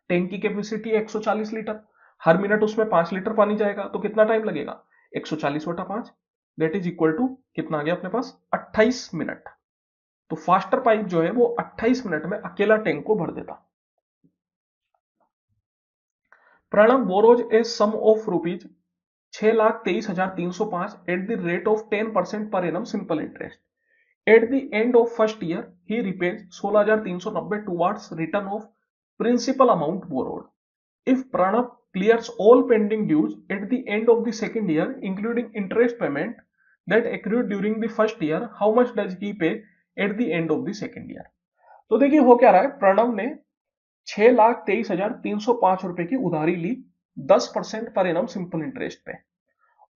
टैंक की कैपेसिटी 140 लीटर, हर मिनट उसमें 5 लीटर पानी जाएगा, तो कितना टाइम लगेगा, 140/5 दैट इज इक्वल टू कितना आ गया अपने पास, 28 मिनट। तो फास्टर पाइप जो है वो 28 मिनट में अकेला टैंक को भर देता। Pranab borrows a sum of rupees 6,23,305 at the rate of 10% per annum simple interest. At the end of first year he repays 16,390 towards return of principal amount borrowed. If Pranab clears all pending dues at the end of the second year, including interest payment that accrued during the first year, how much does he pay at the end of the second year? तो देखिए हो क्या रहा है, प्रणव ने 6,23,305 रुपए की उधारी ली 10% पर एनम सिंपल इंटरेस्ट पे,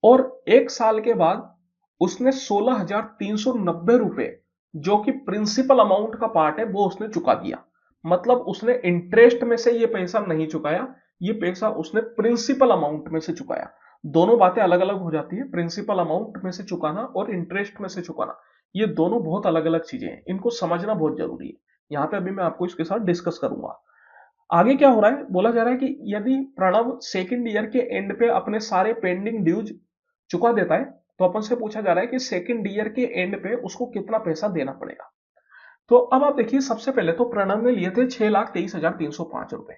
और एक साल के बाद उसने 16,390 रुपए जो कि प्रिंसिपल अमाउंट का पार्ट है वो उसने चुका दिया। मतलब उसने इंटरेस्ट में से ये पैसा नहीं चुकाया, ये पैसा उसने प्रिंसिपल अमाउंट में से चुकाया। दोनों बातें अलग अलग हो जाती है, प्रिंसिपल अमाउंट में से चुकाना और इंटरेस्ट में से चुकाना, ये दोनों बहुत अलग अलग चीजें हैं, इनको समझना बहुत जरूरी है। यहां पे अभी मैं आपको इसके साथ डिस्कस करूंगा। आगे क्या हो रहा है, बोला जा रहा है कि यदि प्रणव सेकेंड ईयर के एंड पे अपने सारे पेंडिंग ड्यूज चुका देता है, तो अपन से पूछा जा रहा है कि सेकेंड ईयर के एंड पे उसको कितना पैसा देना पड़ेगा। तो अब आप देखिए, सबसे पहले तो प्रणव ने लिए थे 6,23,305 रुपए।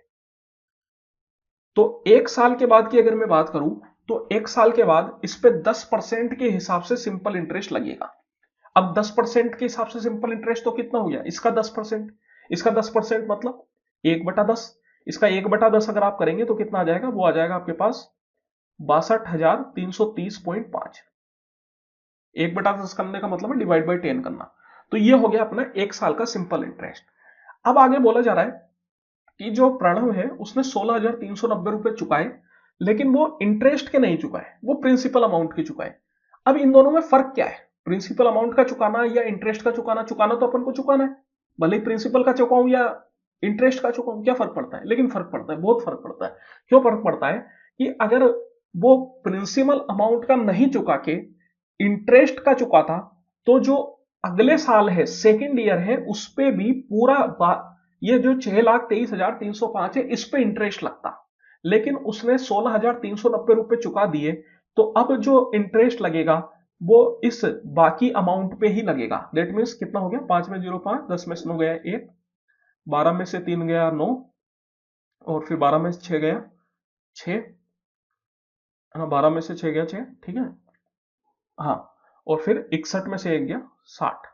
तो एक साल के बाद की अगर मैं बात करूं, तो एक साल के बाद इस पे 10% के हिसाब से सिंपल इंटरेस्ट लगेगा। अब 10% के हिसाब से सिंपल इंटरेस्ट तो कितना हो गया, इसका 10%, इसका 10% मतलब 1/10। इसका 1/10 अगर आप करेंगे तो कितना आ जाएगा, वो आ जाएगा आपके पास 62,330.5। 1/10 करने का मतलब है डिवाइड बाई 10 करना। तो ये हो गया अपना एक साल का सिंपल इंटरेस्ट। अब आगे बोला जा रहा है कि जो प्रणव है उसने 16,390 रुपए चुकाए, लेकिन वो इंटरेस्ट के नहीं चुकाए, वो प्रिंसिपल अमाउंट के चुकाए। अब इन दोनों में फर्क क्या है, प्रिंसिपल अमाउंट का चुकाना या इंटरेस्ट का चुकाना, चुकाना तो अपन को चुकाना है, भले ही प्रिंसिपल का चुकाऊं या इंटरेस्ट का चुकाऊं, क्या फर्क पड़ता है, लेकिन फर्क पड़ता है, बहुत फर्क पड़ता है। क्यों फर्क पड़ता है कि अगर वो प्रिंसिपल अमाउंट का नहीं चुका के इंटरेस्ट का चुका था, तो जो अगले साल है सेकेंड ईयर है उस पे भी पूरा ये जो 6,23,305 है इस पे इंटरेस्ट लगता। लेकिन उसने 16,390 रुपए चुका दिए, तो अब जो इंटरेस्ट लगेगा वो इस बाकी अमाउंट पे ही लगेगा। दैट मीन्स कितना हो गया, 5 में 0 5, 10 में से 9 गया 1, 12 में से 3 गया 9, और फिर 12 में से 6 गया 6, हाँ 12 में से 6 गया 6, ठीक है, हाँ, और फिर 61 में से 1 गया 60।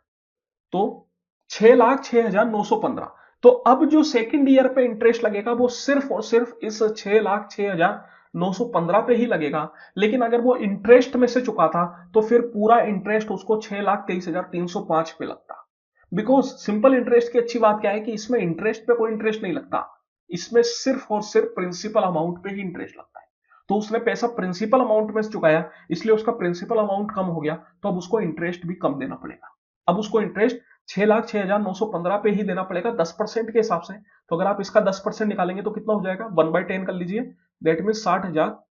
तो 6,06,915। तो अब जो सेकंड ईयर पे इंटरेस्ट लगेगा वो सिर्फ और सिर्फ इस 6,06,915 पे ही लगेगा। लेकिन अगर वो इंटरेस्ट में से चुका था तो फिर पूरा इंटरेस्ट उसको 6,23,305 पे लगता। बिकॉज सिंपल इंटरेस्ट की अच्छी बात क्या है कि इसमें इंटरेस्ट पे कोई इंटरेस्ट नहीं लगता, इसमें सिर्फ और सिर्फ प्रिंसिपल अमाउंट पे ही इंटरेस्ट लगता है। तो उसने पैसा प्रिंसिपल अमाउंट में से चुकाया, इसलिए उसका प्रिंसिपल अमाउंट कम हो गया, तो अब उसको इंटरेस्ट भी कम देना पड़ेगा। अब उसको इंटरेस्ट 6,06,915 पे ही देना पड़ेगा 10% के हिसाब से। तो अगर आप इसका 10% निकालेंगे तो कितना हो जाएगा, 1/10 कर लीजिए, दैट मीन 60,000,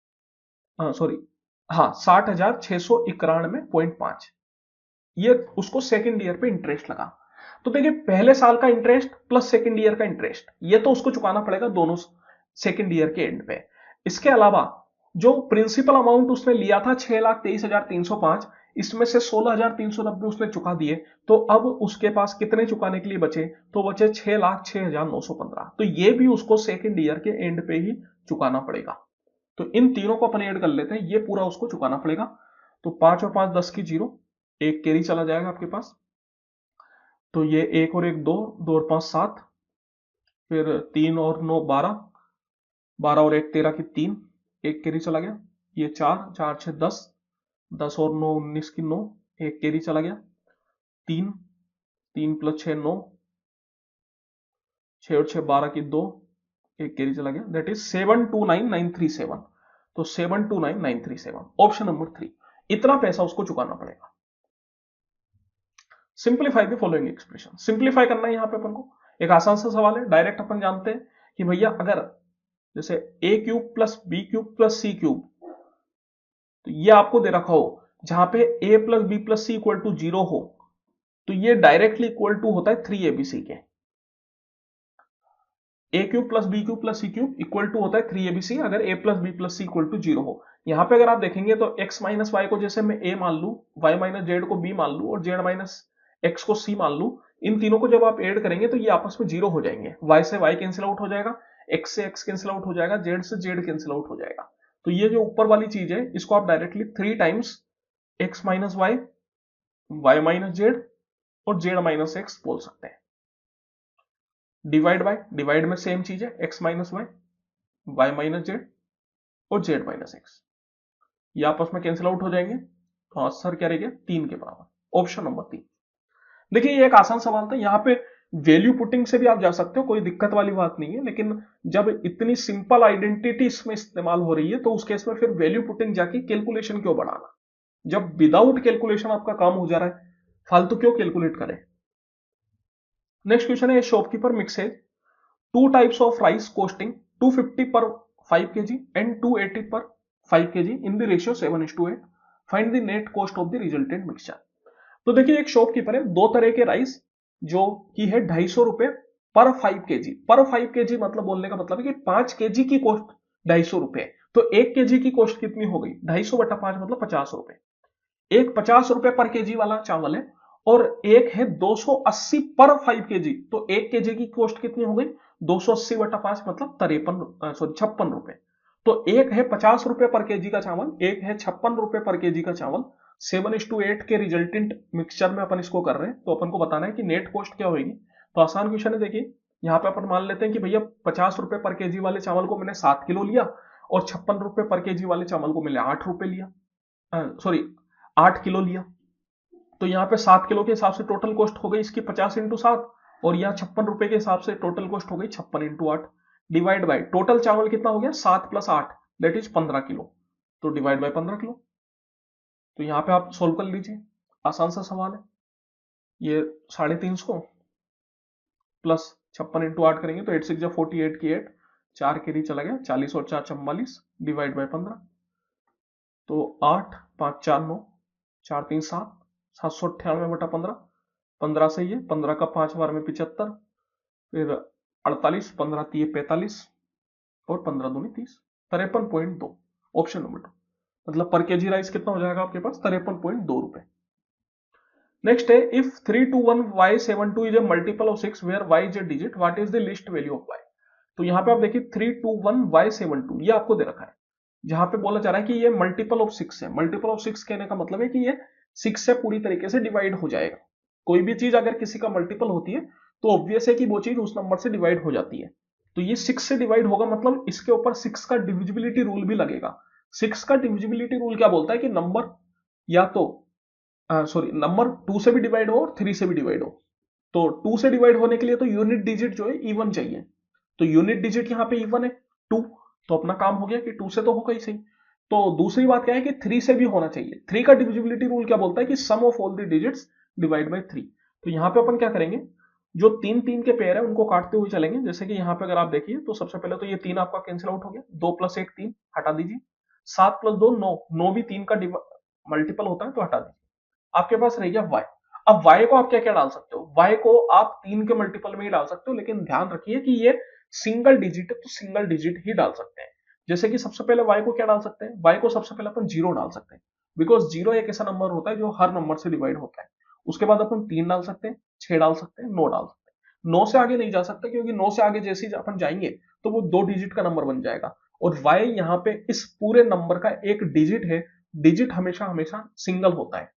सॉरी, हाँ 60,691.5, ये उसको सेकेंड ईयर पे इंटरेस्ट लगा। तो देखिए पहले साल का इंटरेस्ट प्लस सेकेंड ईयर का इंटरेस्ट, ये तो उसको चुकाना पड़ेगा दोनों सेकेंड ईयर के एंड पे। इसके अलावा जो प्रिंसिपल अमाउंट उसने लिया था 6,23,305, इसमें से 16,390 उसने चुका दिए, तो अब उसके पास कितने चुकाने के लिए बचे, तो बचे 6,06,915। तो ये भी उसको सेकेंड ईयर के एंड पे ही चुकाना पड़ेगा। तो इन तीनों को अपन ऐड कर लेते हैं, ये पूरा उसको चुकाना पड़ेगा। तो 5 और 5 10 की 0, एक कैरी चला जाएगा आपके पास, तो ये 1 और 1 2, 2 और 5 7, फिर 3 और 9 12, 12 और 1 13 की 3, एक कैरी चला गया, ये 4 4 6 10, 10 और 9 19 की 9, एक कैरी चला गया, 3 3 प्लस 6 9, 6 और 6 12 की 2, एक कैरी चला गया, दैट इज 729,937। तो 729,937 ऑप्शन नंबर 3, इतना पैसा उसको चुकाना पड़ेगा। Simplify the following expression, simplify करना है यहां पे अपन को, एक आसान सा सवाल है, डायरेक्ट अपन जानते हैं कि भैया अगर जैसे a cube plus b cube plus c cube, तो ये आपको दे रखा हो जहां पे a plus b plus c equal to 0 हो, तो ये डायरेक्टली इक्वल टू होता है 3abc के। A cube plus b cube plus c cube equal to होता है 3abc अगर a plus b plus c equal to 0 हो। यहां पे अगर आप देखेंगे तो x माइनस वाई को जैसे मैं a मान लू, y माइनस जेड को b मान लू और z माइनस x को c मान लू, इन तीनों को जब आप ऐड करेंगे तो ये आपस में 0 हो जाएंगे, y से y कैंसिल आउट हो जाएगा, x से x कैंसिल आउट हो जाएगा, z से z कैंसिल आउट हो जाएगा। तो ये जो ऊपर वाली चीज है इसको आप directly 3 times x minus y, y minus z और z माइनस x बोल सकते हैं। डिवाइड बाय, डिवाइड में सेम चीज है, x minus y, y minus z और z माइनस एक्स, ये आपस में कैंसिल आउट हो जाएंगे, तो आंसर क्या रहेगा 3 के बराबर, ऑप्शन नंबर 3। देखिए ये एक आसान सवाल था, यहाँ पे वैल्यू पुटिंग से भी आप जा सकते हो, कोई दिक्कत वाली बात नहीं है, लेकिन जब इतनी सिंपल आइडेंटिटी इसमें इस्तेमाल हो रही है तो उस केस में फिर वैल्यू पुटिंग जाके कैलकुलेशन क्यों बढ़ाना, जब विदाउट कैलकुलेशन आपका काम हो जा रहा है, फालतू क्यों कैलकुलेट करें। नेक्स्ट क्वेश्चन है, shopkeeper mixes two types of rice costing 250 पर 5 kg एंड 280 पर 5 kg in the ratio 7:8, find the net cost of the resultant mixture. तो देखिए एक शॉपकीपर है, दो तरह के राइस जो कि है 250 रुपए पर 5 kg, पर 5 kg मतलब बोलने का मतलब है कि 5 kg की कॉस्ट 250 रुपए, तो 1 kg की कॉस्ट कितनी हो गई, 250 बटा 5 मतलब 50 रुपए। एक 50 रुपए पर केजी वाला चावल है और एक है 280 पर 5 kg, तो 1 kg की कॉस्ट कितनी हो गई, 280 बटा 5 मतलब 56 रुपए। तो एक है 50 रुपए पर केजी का चावल, एक है 56 रुपए पर केजी का चावल। 7:8 के रिजल्टेंट मिक्सचर में अपन इसको कर रहे हैं, तो अपन को बताना है कि नेट कॉस्ट क्या होगी। तो आसान क्वेश्चन है, देखिए यहाँ पे अपन मान लेते हैं कि भैया 50 रुपए पर केजी वाले चावल को मैंने 7 किलो लिया और 56 रुपए पर केजी वाले चावल को मैंने 8 रुपए लिया, 8 किलो लिया। तो यहाँ पे 7 किलो के हिसाब से टोटल कॉस्ट हो गई इसकी 50 इंटू 7, और यहाँ 56 रुपए के हिसाब से टोटल कॉस्ट हो गई 56 इंटू 8, डिवाइड बाय टोटल चावल कितना हो गया 7 + 8 दैट इज 15 किलो, तो डिवाइड बाय 15 किलो। तो यहाँ पे आप सोल्व कर लीजिए, आसान सा सवाल है। ये 350 प्लस 56 इंटू 8 करेंगे तो 8 6 जा 48 की 8, 4 कैरी चला गया, 40 और 4 44 डिवाइड बाय 15, तो 8 5 4 9 4 3 7, 798 बटा 15, 15 से ये 15 का 5 बार में 75, फिर 48, 15 3 45 और 15 दूनी 30, 53.2 ऑप्शन नंबर 2। मतलब पर केजी राइस कितना हो जाएगा आपके पास 53.2 रुपए। नेक्स्ट है, if 321y72 is a multiple of 6 where y is a digit, what is the least value of y। तो यहाँ पे आप देखिए 321y72 ये आपको दे रखा है, जहां पे बोला जा रहा है कि ये मल्टीपल ऑफ 6 है। मल्टीपल ऑफ 6 कहने का मतलब है कि ये 6 से पूरी तरीके से डिवाइड हो जाएगा। कोई भी चीज अगर किसी का मल्टीपल होती है तो ऑब्वियस है कि वो चीज उस नंबर से डिवाइड हो जाती है। तो ये 6 से डिवाइड होगा, मतलब इसके ऊपर 6 का डिविजिबिलिटी रूल भी लगेगा। 6 का डिविजिबिलिटी रूल क्या बोलता है कि नंबर या तो नंबर 2 से भी डिवाइड हो और 3 से भी डिवाइड हो। तो 2 से डिवाइड होने के लिए तो यूनिट डिजिट जो है इवन चाहिए, तो यूनिट डिजिट यहाँ पे इवन है 2, तो अपना काम हो गया कि 2 से तो होगा ही सही। तो दूसरी बात क्या है कि 3 से भी होना चाहिए। 3 का डिविजिबिलिटी रूल क्या बोलता है कि sum of all the digits divide by 3। तो यहाँ पे अपन क्या करेंगे, जो 3 3 के पेयर है उनको काटते हुए चलेंगे। जैसे कि यहाँ पे अगर आप देखिए तो सबसे पहले तो ये 3 आपका कैंसिल आउट हो गया, 2 + 1 3 हटा दीजिए, 7 + 2 9, 9 भी 3 का मल्टीपल होता है तो हटा दीजिए, आपके पास रह गया y। अब y को आप क्या क्या डाल सकते हो, y को आप 3 के मल्टीपल में ही डाल सकते हो, लेकिन ध्यान रखिए कि ये सिंगल डिजिट है तो सिंगल डिजिट ही डाल सकते हैं। जैसे कि सबसे पहले y को क्या डाल सकते हैं, y को सबसे पहले अपन 0 डाल सकते हैं, बिकॉज 0 एक ऐसा नंबर होता है जो हर नंबर से डिवाइड होता है। उसके बाद अपन 3 डाल सकते हैं, 6 डाल सकते हैं, 9 डाल सकते हैं। 9 से आगे नहीं जा सकते क्योंकि 9 से आगे जैसे ही अपन जाएंगे तो वो 2 डिजिट का नंबर बन जाएगा, और y यहाँ पे इस पूरे नंबर का एक डिजिट है। डिजिट हमेशा हमेशा सिंगल होता है,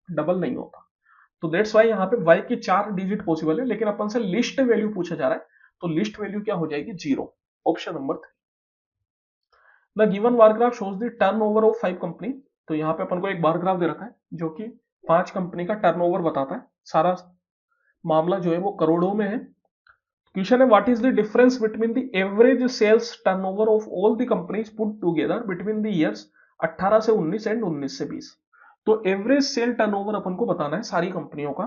डबल नहीं होता। तो दैट्स वाई यहाँ पे y की 4 डिजिट पॉसिबल है, लेकिन अपन से लिस्ट वैल्यू पूछा जा रहा है, तो लिस्ट वैल्यू क्या हो जाएगी 0, option number 3। The given bar graph shows the turnover of 5 company. तो यहाँ पे अपन को एक बार ग्राफ दे रखा है जो कि 5 कंपनी का टर्नओवर बताता है, सारा मामला जो है वो करोड़ों में है। क्वेश्चन है, what is the difference between the average sales turnover of all the companies put together between the years 18 से 19 एंड 19 से 20। तो एवरेज सेल टर्नओवर अपन को बताना है सारी कंपनियों का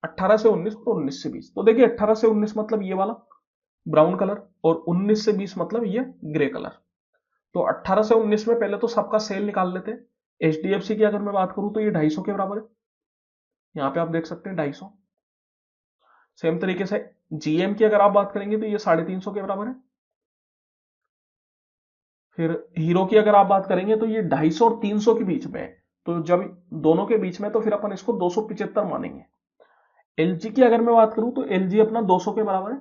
18 से 19 और 19 से 20। तो देखिए 18 से 19 मतलब ये वाला ब्राउन कलर, और 19 से 20 मतलब ये ग्रे कलर। तो 18 से 19 में पहले तो सबका सेल निकाल लेते हैं। एचडीएफसी की अगर मैं बात करूं तो ये 250 के बराबर है, यहाँ पे आप देख सकते हैं 250। सेम तरीके से जीएम की अगर आप बात करेंगे तो ये 350 के बराबर है। फिर हीरो की अगर आप बात करेंगे तो ये 250 और 300 के बीच में है, तो जब दोनों के बीच में तो फिर अपन इसको 275 मानेंगे। एलजी की अगर मैं बात करूं तो एलजी अपना 200 के बराबर है,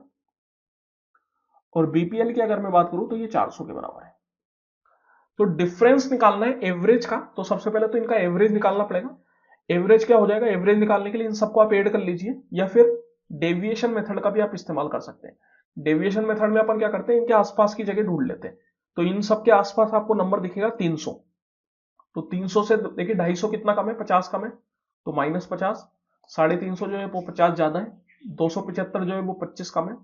और बीपीएल की अगर मैं बात करूं तो ये 400 के बराबर है। तो डिफरेंस निकालना है एवरेज का, तो सबसे पहले तो इनका एवरेज निकालना पड़ेगा। एवरेज क्या हो जाएगा, एवरेज निकालने के लिए इन सबको आप ऐड कर लीजिए, या फिर डेविएशन मेथड का भी आप इस्तेमाल कर सकते हैं। डेविएशन मेथड में अपन क्या करते हैं, इनके आसपास की जगह ढूंढ लेते हैं। तो इन सबके आसपास आपको नंबर दिखेगा 300, तो 300 से देखिए 250 कितना कम है, 50 कम है, तो -50, 350 जो है वो 50 ज्यादा है, 275 जो है वो 25 कम है,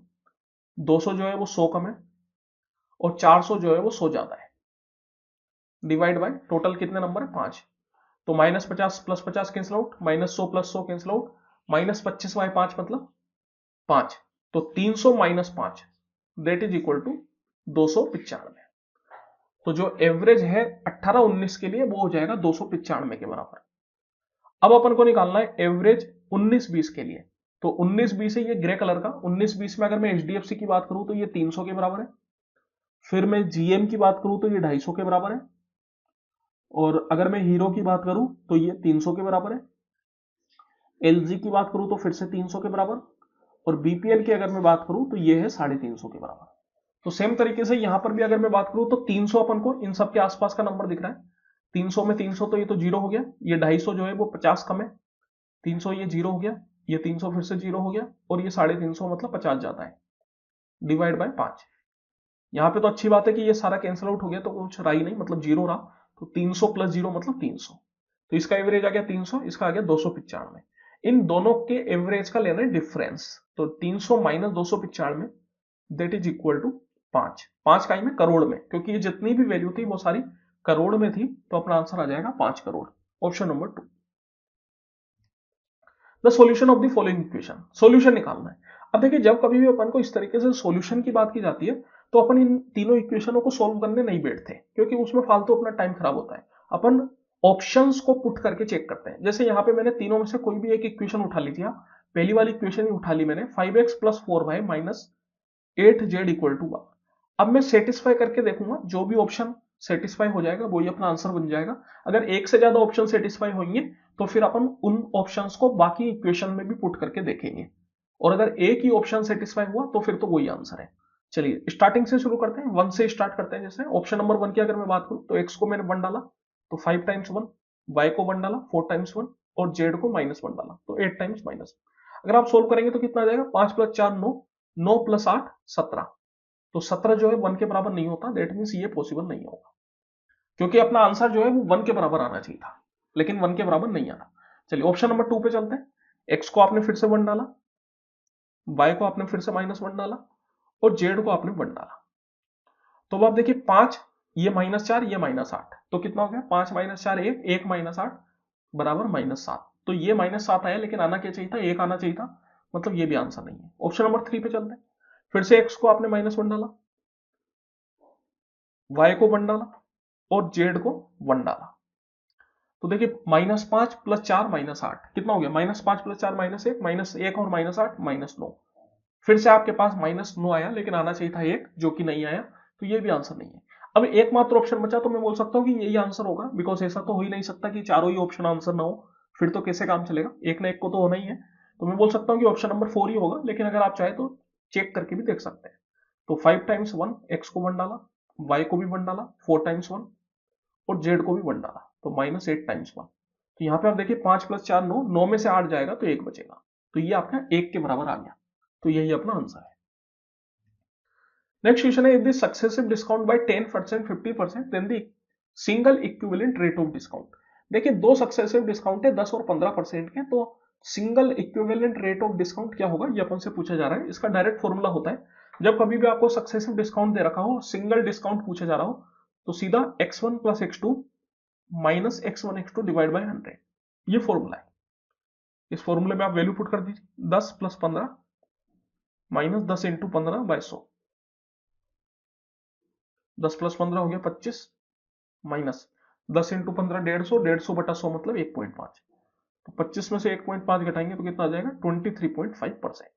200 जो है वो 100 कम है, और 400 जो है वो 100 ज्यादा है। डिवाइड बाय टोटल कितने नंबर है? 5। तो -50 + 50 कैंसिल आउट, -100 + 100 कैंसिल आउट, -25/5 मतलब 5। तो 300 - 5 दैट इज इक्वल टू 295। तो जो एवरेज है 18-19 के लिए वो हो जाएगा 295 के बराबर। अब अपन को निकालना है एवरेज 19-20 के लिए। तो 19-20 है ये ग्रे कलर का। 19-20 में अगर मैं एचडीएफसी की बात करूं तो ये 300 के बराबर है। फिर मैं जीएम की बात करूं तो ये 250 के बराबर है। और अगर मैं हीरो की बात करूं तो ये 300 के बराबर है। एलजी की बात करूं तो फिर से 300 के बराबर। और बीपीएल की अगर मैं बात करूं तो ये है 350 के बराबर। तो सेम तरीके से यहां पर भी अगर मैं बात करूं तो 300 अपन को इन सब के आसपास का नंबर दिख रहा है। 300 में 300 तो ये तो जीरो हो गया। ये 250 जो है वो 50 कम है। 300 ये जीरो हो गया। ये 300 फिर से जीरो हो गया। और ये 350 मतलब 50 जाता है। Divide by 5। यहाँ पे तो अच्छी बात है कि ये सारा कैंसिल आउट हो गया तो कुछ रहा ही नहीं, मतलब जीरो रहा। तो 300 + 0 मतलब 300। तो इसका एवरेज आ गया 300, इसका आ गया 295। इन दोनों के एवरेज का लेना है डिफरेंस। तो 300 - 295 दैट इज इक्वल टू 5। 5 का ही में करोड़ में, क्योंकि ये जितनी भी वैल्यू थी वो सारी करोड़ में थी, तो अपना आंसर आ जाएगा 5 crore. Option number 2। The solution of the following equation, solution निकालना है। अब देखिए जब कभी भी अपन को इस तरीके से सॉल्यूशन की बात की जाती है तो अपन इन तीनों इक्वेशनों को सॉल्व करने नहीं बैठते, क्योंकि उसमें फालतू अपना टाइम खराब होता है। अपन ऑप्शंस को पुट करके चेक करते हैं। जैसे यहाँ पे मैंने तीनों में से कोई भी एक इक्वेशन उठा ली थी। पहली वाली इक्वेशन ही उठा ली मैंने, 5x + 4y - 8z = 1। अब मैं सेटिस्फाई करके देखूंगा, जो भी ऑप्शन सेटिस्फाई हो जाएगा वही अपना आंसर बन जाएगा। अगर एक से ज्यादा ऑप्शन सेटिस्फाई होंगे तो फिर अपन उन ऑप्शंस को बाकी इक्वेशन में भी पुट करके देखेंगे। और अगर एक ही ऑप्शन सेटिस्फाई हुआ तो फिर तो वही आंसर है। चलिए स्टार्टिंग से शुरू करते हैं, 1 से स्टार्ट करते हैं। जैसे ऑप्शन नंबर 1 की अगर मैं बात करूं तो x को मैंने 1 डाला तो 5 × 1, y को 1 डाला 4 × 1, और z को -1 डाला तो 8 × -। अगर आप सोल्व करेंगे तो कितना आ जाएगा? 5 + 4 9, 9 + 8 17। तो 17 जो है 1 के बराबर नहीं होता, दैट मीन्स ये पॉसिबल नहीं होगा, क्योंकि अपना आंसर जो है वो 1 के बराबर आना चाहिए था, लेकिन 1 के बराबर नहीं आना। चलिए ऑप्शन नंबर 2 पे चलते हैं। x को आपने फिर से 1 डाला, y को आपने फिर से -1 डाला, और z को आपने 1 डाला। तो अब आप देखिए 5, ये -4, ये -8, तो कितना हो गया? 5 - 4 1, 1 - 8 बराबर -7। तो ये -7 आया, लेकिन आना क्या चाहिए था? 1 आना चाहिए था, मतलब ये भी आंसर नहीं है। ऑप्शन नंबर 3 पे चलते हैं। फिर से x को आपने -1 डाला, y को 1 डाला, और z को 1 डाला। तो देखिए -5 + 4 -8 कितना हो गया? -5 + 4 -1, -1 और -8 -9। फिर से आपके पास -9 आया, लेकिन आना चाहिए था 1, जो कि नहीं आया, तो ये भी आंसर नहीं है। अब एकमात्र ऑप्शन बचा, तो मैं बोल सकता हूँ कि यही आंसर होगा, बिकॉज ऐसा तो हो ही नहीं सकता कि चारों ही ऑप्शन आंसर ना हो, फिर तो कैसे काम चलेगा? एक ना एक को तो होना ही है। तो मैं बोल सकता हूँ कि ऑप्शन नंबर 4 ही होगा, लेकिन अगर आप चाहे तो चेक करके भी देख सकते हैं। तो 5 × 1, x को 1 डाला, y को भी 1 डाला, 4 × 1, और z को भी 1 डाला, तो -8 × 1। तो यहाँ पे आप देखिए 5 + 4 9, 9 में से 8 जाएगा तो 1 बचेगा, तो ये आपका 1 के बराबर आ गया। तो यही अपना आंसर है। नेक्स्ट क्वेश्चन है, if the successive discount by 10%, 50%, then the single equivalent rate of discount. देखिए दो सक्सेसिव डिस्काउंट है 10 और 15% के, तो single equivalent rate of discount क्या होगा, ये अपन से पूछा जा रहा है। इसका डायरेक्ट फॉर्मूला होता है, जब कभी भी आपको सक्सेसिव डिस्काउंट दे रखा हो, सिंगल डिस्काउंट पूछा जा रहा हो, तो सीधा x1 + x2 - x1 x2 divide by 100, ये फॉर्मूला है। इस फॉर्मूले में आप वैल्यू पुट कर दीजिए, 10 + 15 - 10 × 15/100। 10 + 15 हो गया 25, माइनस 10 × 15 150, 150/100 मतलब 1.5। तो 25 में से 1.5 घटाएंगे तो कितना आ जाएगा? 23.5%।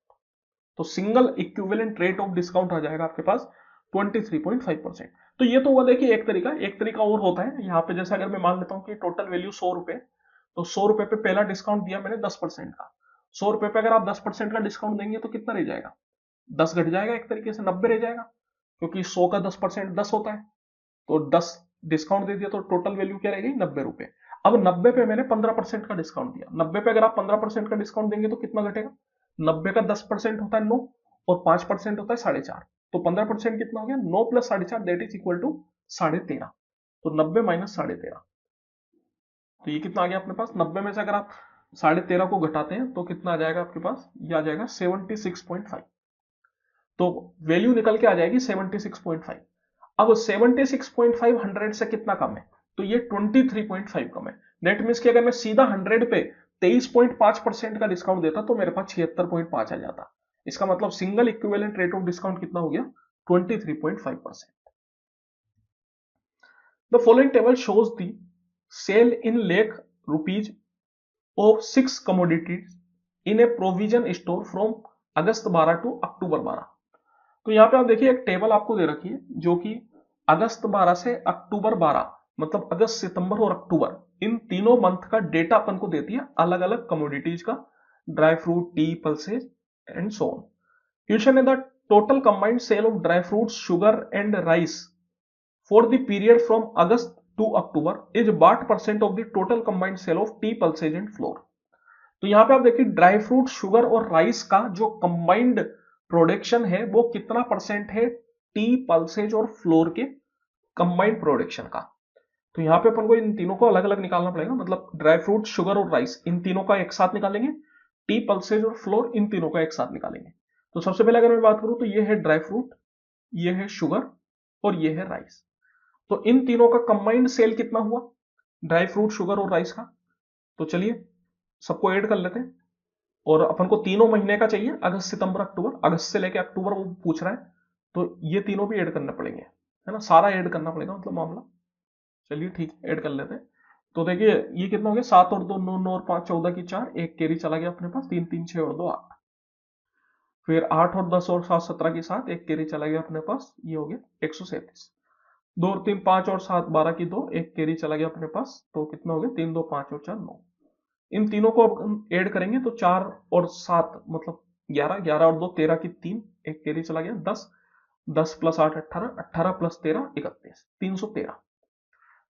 तो single equivalent rate of discount आ जाएगा आपके पास 23.5%। तो ये तो हुआ देखिए एक तरीका। एक तरीका और होता है यहाँ पे, जैसे अगर मैं मान लेता हूँ कि टोटल वैल्यू 100 रुपए, तो 100 रुपए पे पहला डिस्काउंट दिया मैंने 10% का। 100 रुपए पे अगर आप 10% का डिस्काउंट देंगे तो कितना रह जाएगा? 10 घट जाएगा, एक तरीके से 90 रह जाएगा, क्योंकि 100 का 10% 10 होता है। तो 10 डिस्काउंट दे दिया तो टोटल वैल्यू क्या रहेगी? 90 रुपए। अब 90 पे मैंने 15% का डिस्काउंट दिया। 90 पे अगर आप 15% का डिस्काउंट देंगे तो कितना घटेगा? 90 का 10% होता है 9, और 5% होता है 4.5। तो 15% कितना हो गया? 9 + 4.5 दैट इज इक्वल टू 13.5। तो 90 - 13.5, तो ये कितना आ गया अपने पास? 90 में से अगर आप 13.5 को घटाते हैं तो कितना आ जाएगा आपके पास, ये आ जाएगा 76.5। तो वैल्यू निकल के आ जाएगी 76.5। अब 76.5 100 से कितना कम है, तो ये 23.5 कम है। नेट मीन्स कि अगर मैं सीधा 100 पे 23.5% का डिस्काउंट देता तो मेरे पास 76.5 आ जाता। इसका मतलब single equivalent rate of discount कितना हो गया, 23.5%। The following table shows the sale in lakh rupees of 6 commodities in a provision store from August 12 to October 12। तो यहां पे आप देखिए एक टेबल आपको दे रखी है जो कि अगस्त 12 से अक्टूबर 12, मतलब अगस्त, सितंबर और अक्टूबर, इन तीनों मंथ का डेटा अपन को देती है अलग अलग कमोडिटीज का, dry fruit, tea, pulses and so on. Question है the total combined sale of dry fruit, sugar and rice for the period from August to October is what percent of the total combined sale of tea, pulses and flour. तो यहां पे आप देखिए ड्राई फ्रूट, शुगर और राइस का जो कंबाइंड प्रोडक्शन है वो कितना परसेंट है टी, पल्सेज और फ्लोर के कंबाइंड प्रोडक्शन का। तो यहां पे अपन को इन तीनों को अलग अलग निकालना पड़ेगा, मतलब ड्राई फ्रूट, शुगर और राइस इन तीनों का एक साथ निकालेंगे, टी, पल्सेज और फ्लोर इन तीनों का एक साथ निकालेंगे। तो सबसे पहले अगर मैं बात करूं तो ये है ड्राई फ्रूट, ये है शुगर और ये है राइस। तो इन तीनों का कंबाइंड सेल कितना हुआ, ड्राई फ्रूट, शुगर और राइस का। तो चलिए सबको ऐड कर लेते हैं। और अपन को तीनों महीने का चाहिए, अगस्त, सितंबर, अक्टूबर, अगस्त से लेके अक्टूबर वो पूछ रहा है, तो ये तीनों भी ऐड करने पड़ेंगे, है ना, सारा ऐड करना पड़ेगा मतलब मामला। चलिए ठीक है, ऐड कर लेते हैं। तो देखिए ये कितना हो गया, 7 और 2 9, 9 और 5 14 की 4, एक कैरी चला गया अपने पास, 3 3 6 और 2 8। फिर 8 और 10 और 7 17 की 7, एक कैरी चला गया अपने पास, ये हो गया 137। 2 और 3 5 और 7 12 की 2, एक कैरी चला गया अपने पास, तो कितना हो गया 3 2 5 और 4 9। इन तीनों को अब हम ऐड करेंगे तो 4 और 7 मतलब 11, 11 और 2 13 की 3, एक कैरी चला गया 10, 10 प्लस 8 18, 18 प्लस 13 31, 313।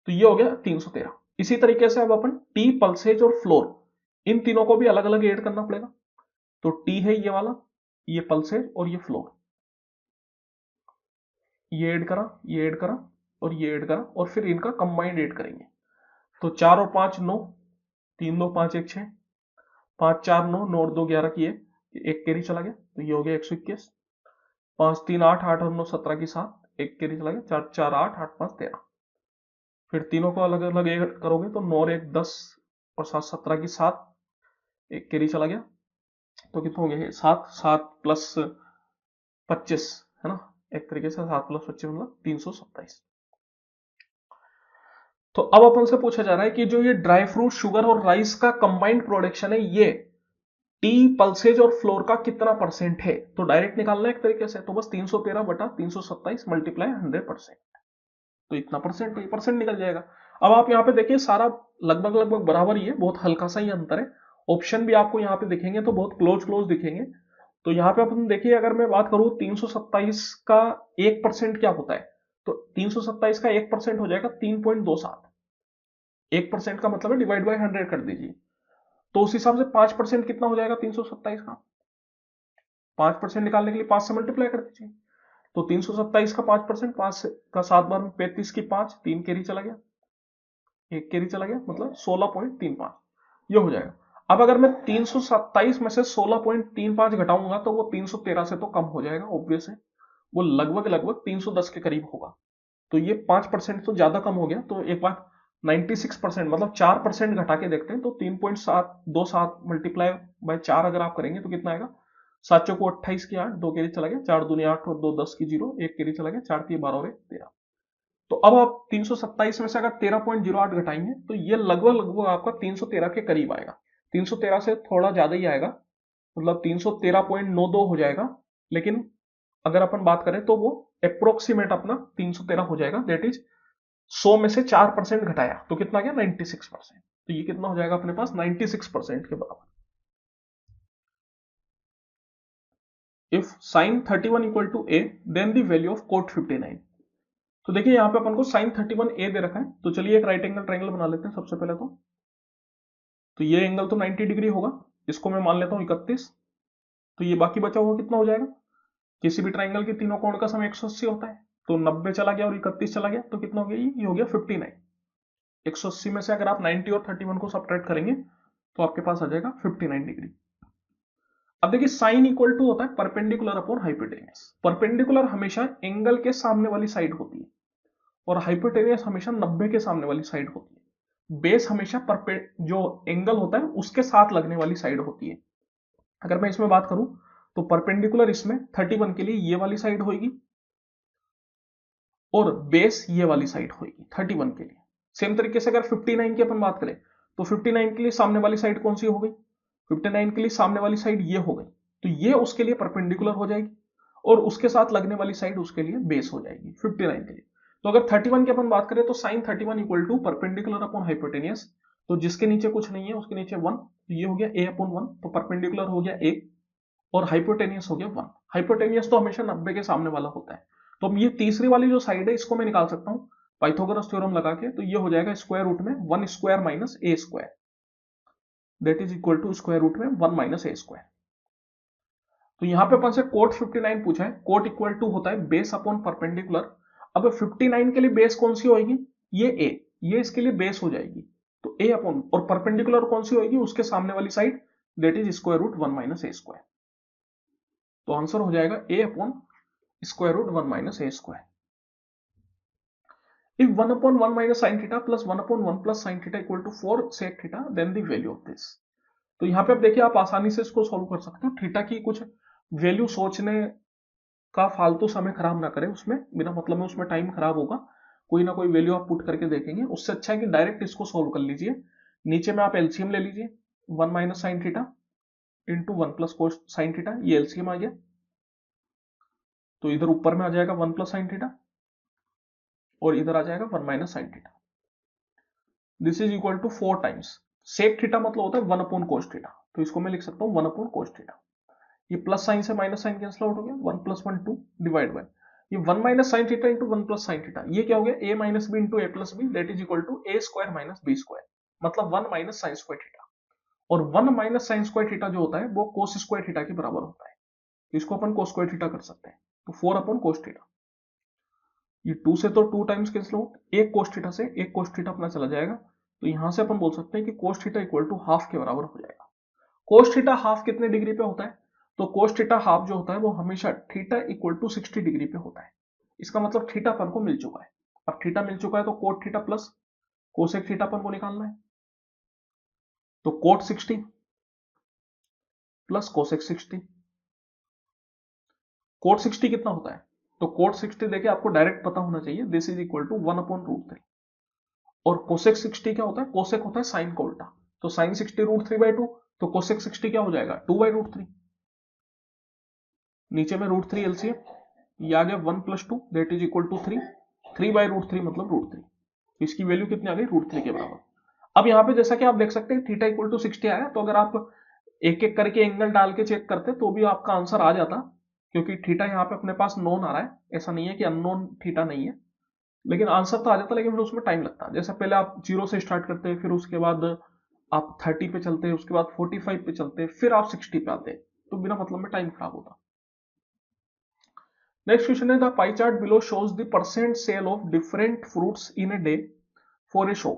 तो ये हो गया 313। इसी तरीके से अब अपन टी, पल्सेज और फ्लोर इन तीनों को भी अलग अलग ऐड करना पड़ेगा। तो टी है ये वाला, ये पल्सेज और ये फ्लोर, ये ऐड करा, ये ऐड करा और ये ऐड करा, और फिर इनका कंबाइंड ऐड करेंगे। तो 4 और 5 9, 3 2 5 1 6, 5 4 9, 9 और 2 11 की एक कैरी चला गया, तो ये हो गया 121। 5 3 8, 8 और 9 17 की 7, एक कैरी चला गया, 4 4 8, 8 5 13। फिर तीनों को अलग अलग ऐड करोगे तो 9 और 1 10 और 7 17 की 7, एक कैरी चला गया, तो कितना हो गया 7, 7 प्लस 25, है ना, एक तरीके से 7 प्लस 25 मतलब 327। तो अब अपन से पूछा जा रहा है कि जो ये ड्राई फ्रूट, शुगर और राइस का कंबाइंड प्रोडक्शन है, ये टी, पल्सेज और फ्लोर का कितना परसेंट है। तो डायरेक्ट निकालना है एक तरीके से, तो बस 313 बटा 327 मल्टीप्लाई 100%, तो इतना परसेंट, ये परसेंट निकल जाएगा। अब आप यहाँ पे देखिए सारा लगभग लगभग बराबर ही है, बहुत हल्का सा ही अंतर है। ऑप्शन भी आपको यहाँ पे दिखेंगे तो बहुत क्लोज क्लोज दिखेंगे। तो यहाँ पे अपन देखिए, अगर मैं बात करूं 327 का 1% क्या होता है, तो 327 का 1% हो जाएगा 3.27। 1% का मतलब है डिवाइड बाय 100 कर दीजिए, तो उस हिसाब से 5% कितना हो जाएगा 327 का। 5% निकालने के लिए 5 से मल्टीप्लाई कर दीजिए, तो 327 का 5%, 5 का 7 बार में 35 की 5, 3 कैरी चला गया, एक कैरी चला गया, मतलब 16.35 ये हो जाएगा। अब अगर मैं 327 में से 16.35 घटाऊंगा तो वो 313 से तो कम हो जाएगा, ऑब्वियस है, वो लगभग लगभग 310 के करीब होगा। तो ये 5% तो ज्यादा कम हो गया। तो एक बात 96% मतलब 4% घटा के देखते हैं, तो 3.727 मल्टीप्लाई बाय 4 अगर आप करेंगे तो कितना आएगा, 7 चौको 28 की 8, 2 कैरी चला गया, 4 दूनी 8 और 2 10 की 0, एक कैरी चला गया, 4 3 12 और 1 13। तो अब आप 327 में से अगर 13.08 घटाएंगे तो ये लगभग लगभग आपका 313 के करीब आएगा। 313 से थोड़ा ज्यादा ही आएगा, मतलब 313.92 हो जाएगा। लेकिन अगर अपन बात करें तो वो अप्रोक्सीमेट अपना 313 हो जाएगा, दैट इज 100 में से 4% घटाया तो कितना गया 96%। तो ये कितना हो जाएगा अपने पास 96% के बराबर। If sine 31 equal to a then the value of cot 59। तो देखिए यहां पे अपन को साइन 31 ए दे रखा है, तो चलिए एक राइट एंगल ट्रायंगल बना लेते हैं सबसे पहले। तो ये एंगल तो 90 डिग्री होगा, इसको मैं मान लेता हूं 31। तो ये बाकी बचा हुआ कितना हो जाएगा, किसी भी ट्राइंगल के तीनों कोण का सम 180 होता है, तो 90 चला गया और 31 चला गया, तो कितना हो गया, ये हो गया 59। 180 में से अगर आप 90 और 31 को सब्ट्रैक्ट करेंगे तो आपके पास आ जाएगा 59 डिग्री। अब देखिए साइन इक्वल टू होता है परपेंडिकुलर अपॉन हाइपोटेनियस। परपेंडिकुलर हमेशा एंगल के सामने वाली साइड होती है और हाइपोटेनियस हमेशा 90 के सामने वाली साइड होती है। बेस हमेशा जो एंगल होता है उसके साथ लगने वाली साइड होती है। अगर मैं इसमें बात करूं तो परपेंडिकुलर इसमें 31 के लिए ये वाली साइड होगी और बेस ये वाली साइड होगी 31 के लिए। सेम तरीके से अगर 59 की अपन बात करें तो 59 के लिए सामने वाली साइड कौन सी हो गई, 59 के लिए सामने वाली साइड ये हो गई, तो ये उसके लिए परपेंडिकुलर हो जाएगी और उसके साथ लगने वाली साइड उसके लिए बेस हो जाएगी 59 के लिए। तो अगर 31 की अपन बात करें तो sine 31 equal to perpendicular upon hypotenuse, तो जिसके नीचे कुछ नहीं है उसके नीचे 1, तो ये हो गया a अपॉन 1, तो परपेंडिकुलर हो गया a और हाइपोटेनियस हो गया 1। हाइपोटेनियस तो हमेशा 90 के सामने वाला होता है। तो अब ये तीसरी वाली जो साइड है इसको मैं निकाल सकता हूं पाइथागोरस थ्योरम लगा के, तो ये हो जाएगा स्क्वायर रूट में 1 square minus a square, that is equal to square root में 1 माइनस a स्क्वायर। तो यहां पे अपन से कोट 59 पूछा है, कोट इक्वल टू होता है बेस अपॉन परपेंडिकुलर। अब 59 के लिए बेस कौन सी होगी, ये a, ये इसके लिए बेस हो जाएगी, तो a अपॉन, और परपेंडिकुलर कौन सी होगी उसके सामने वाली side, that is square root 1 minus a square. तो आंसर हो जाएगा a upon square root 1 minus a square. If 1 upon 1 minus sin theta plus 1 upon 1 plus sin theta equal to 4 sec theta, then the value of this। तो यहां पे आप देखिए आप आसानी से इसको सॉल्व कर सकते हो। थीटा की कुछ वैल्यू सोचने का फालतू समय खराब ना करें, उसमें बिना मतलब में उसमें टाइम खराब होगा। कोई ना कोई वैल्यू आप पुट करके देखेंगे, उससे अच्छा है कि डायरेक्ट इसको सॉल्व कर लीजिए। नीचे में आप एलसीएम ले लीजिए, 1 minus sine theta into 1 plus cos sign theta, ये एलसीएम आ गया। तो इधर ऊपर में आ जाएगा 1 प्लस साइन थीटा और इधर आ जाएगा 1 minus sine theta. This is equal to 4 times sec theta, मतलब होता है 1 अपॉन कोस थीटा, तो इसको मैं लिख सकता हूं 1 अपॉन कोस थीटा। ये प्लस साइन से माइनस साइन कैंसिल आउट हो गया, 1 प्लस 1 2 डिवाइड बाय ये 1 minus sine theta into 1 plus sine theta, ये क्या हो गया a minus b into a plus b, that is equal to a square minus b square, मतलब 1 माइनस साइन स्क्वायर थीटा। और 1 माइनस साइन स्क्वायर थीटा जो होता है वो कोस स्क्वायर थीटा के बराबर होता है, तो इसको अपन कोस स्क्वायर थीटा कर सकते हैं। तो 4 अपॉन कोस थीटा, ये 2 से तो 2 टाइम्स कैंसिल आउट, एक कोस थीटा से एक कोस थीटा अपना चला जाएगा, तो यहां से अपन बोल सकते हैं कि cos theta equal to half के बराबर हो जाएगा। कोस थीटा हाफ कितने डिग्री पे होता है, तो कोस थीटा हाफ जो होता है वो हमेशा थीटा इक्वल टू 60 डिग्री पे होता है। इसका मतलब थीटा अपन को मिल चुका है। अब थीटा मिल चुका है तो cot theta plus cosec theta अपन को निकालना है, तो कोट 60 प्लस कोसेक 60। कोट 60 कितना होता है, तो कोट 60 देखिए आपको डायरेक्ट पता होना चाहिए, this is equal to 1 upon root 3। और कोसेक 60 क्या होता है, कोसेक होता है साइन का उल्टा, तो साइन 60 रूट 3 बाई 2, तो कोसेक 60 क्या हो जाएगा 2 बाई रूट 3। नीचे में रूट 3 एलसीएम, ये आ गया 1 plus 2 that is equal to 3, 3 by root 3 मतलब रूट 3, इसकी वैल्यू कितनी आ गई रूट 3 के बराबर। अब यहाँ पे जैसा कि आप देख सकते हैं थीटा इक्वल टू 60 आया, तो अगर आप एक एक करके एंगल डाल के चेक करते तो भी आपका आंसर आ जाता, क्योंकि थीटा यहाँ पे अपने पास नोन आ रहा है, ऐसा नहीं है कि अननोन थीटा नहीं है, लेकिन आंसर तो आ जाता, लेकिन फिर उसमें टाइम लगता। जैसे पहले आप 0 से स्टार्ट करते, फिर उसके बाद आप 30 पे चलते, उसके बाद 45 पे चलते, फिर आप 60 पे आते, तो बिना मतलब में टाइम खराब होता। नेक्स्ट क्वेश्चन है, the pie chart below shows the percent sale of different fruits in a day for a show.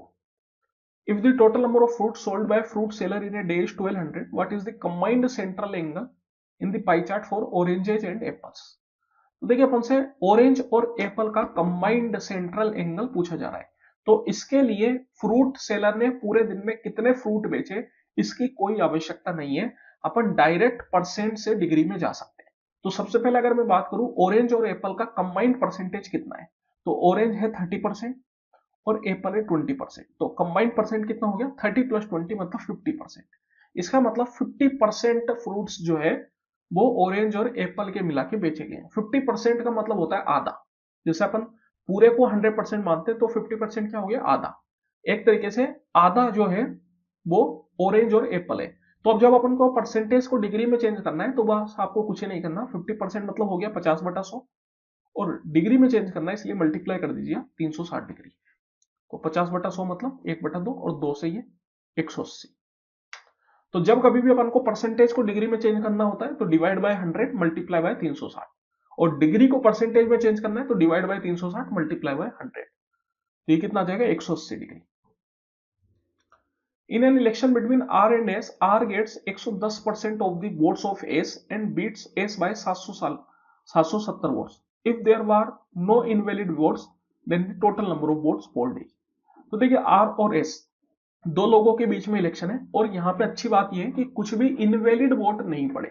If the total number of fruits sold by a fruit seller in a day is 1200, what is the combined central angle in the pie chart for oranges and apples? तो देखिए अपन से ऑरेंज और एप्पल का कंबाइंड सेंट्रल एंगल पूछा जा रहा है, तो इसके लिए फ्रूट सेलर ने पूरे दिन में कितने फ्रूट बेचे इसकी कोई आवश्यकता नहीं है, अपन डायरेक्ट परसेंट से डिग्री में जा सकते हैं। तो सबसे पहले अगर मैं बात करूं ऑरेंज और एप्पल का कंबाइंड परसेंटेज कितना है, तो ऑरेंज है 30% और एप्पल है 20%, तो कंबाइंड परसेंट कितना हो गया 30 प्लस 20 मतलब 50%। इसका मतलब 50% फ्रूट्स जो है वो ऑरेंज और एप्पल के मिला के बेचे गए। 50% का मतलब होता है आधा, जैसे अपन पूरे को 100% मानते हैं तो 50% क्या हो गया आधा। एक तरीके से आधा जो है वो ऑरेंज और एप्पल है। तो अब जब अपन को परसेंटेज को डिग्री में चेंज करना है तो बस आपको कुछ ही नहीं करना, 50% मतलब हो गया 50/100 और डिग्री में चेंज करना है, इसलिए मल्टीप्लाई कर दीजिए 360 डिग्री, तो 50/100 मतलब 1/2 और 2 से ये 180। तो जब कभी भी अपन को परसेंटेज को डिग्री में चेंज करना होता है तो डिवाइड बाय 100 मल्टीप्लाई बाय 360, और डिग्री को परसेंटेज में चेंज करना है तो डिवाइड बाय 360 मल्टीप्लाई बाय 100, तो ये कितना आ जाएगा 180 degree. In an election between R and S, R gets 110% of the votes of S and beats S by 770 votes. If there were no invalid votes then the total number of votes polled is. तो देखिए आर और एस दो लोगों के बीच में इलेक्शन है, और यहां पे अच्छी बात यह है कि कुछ भी इनवैलिड वोट नहीं पड़े।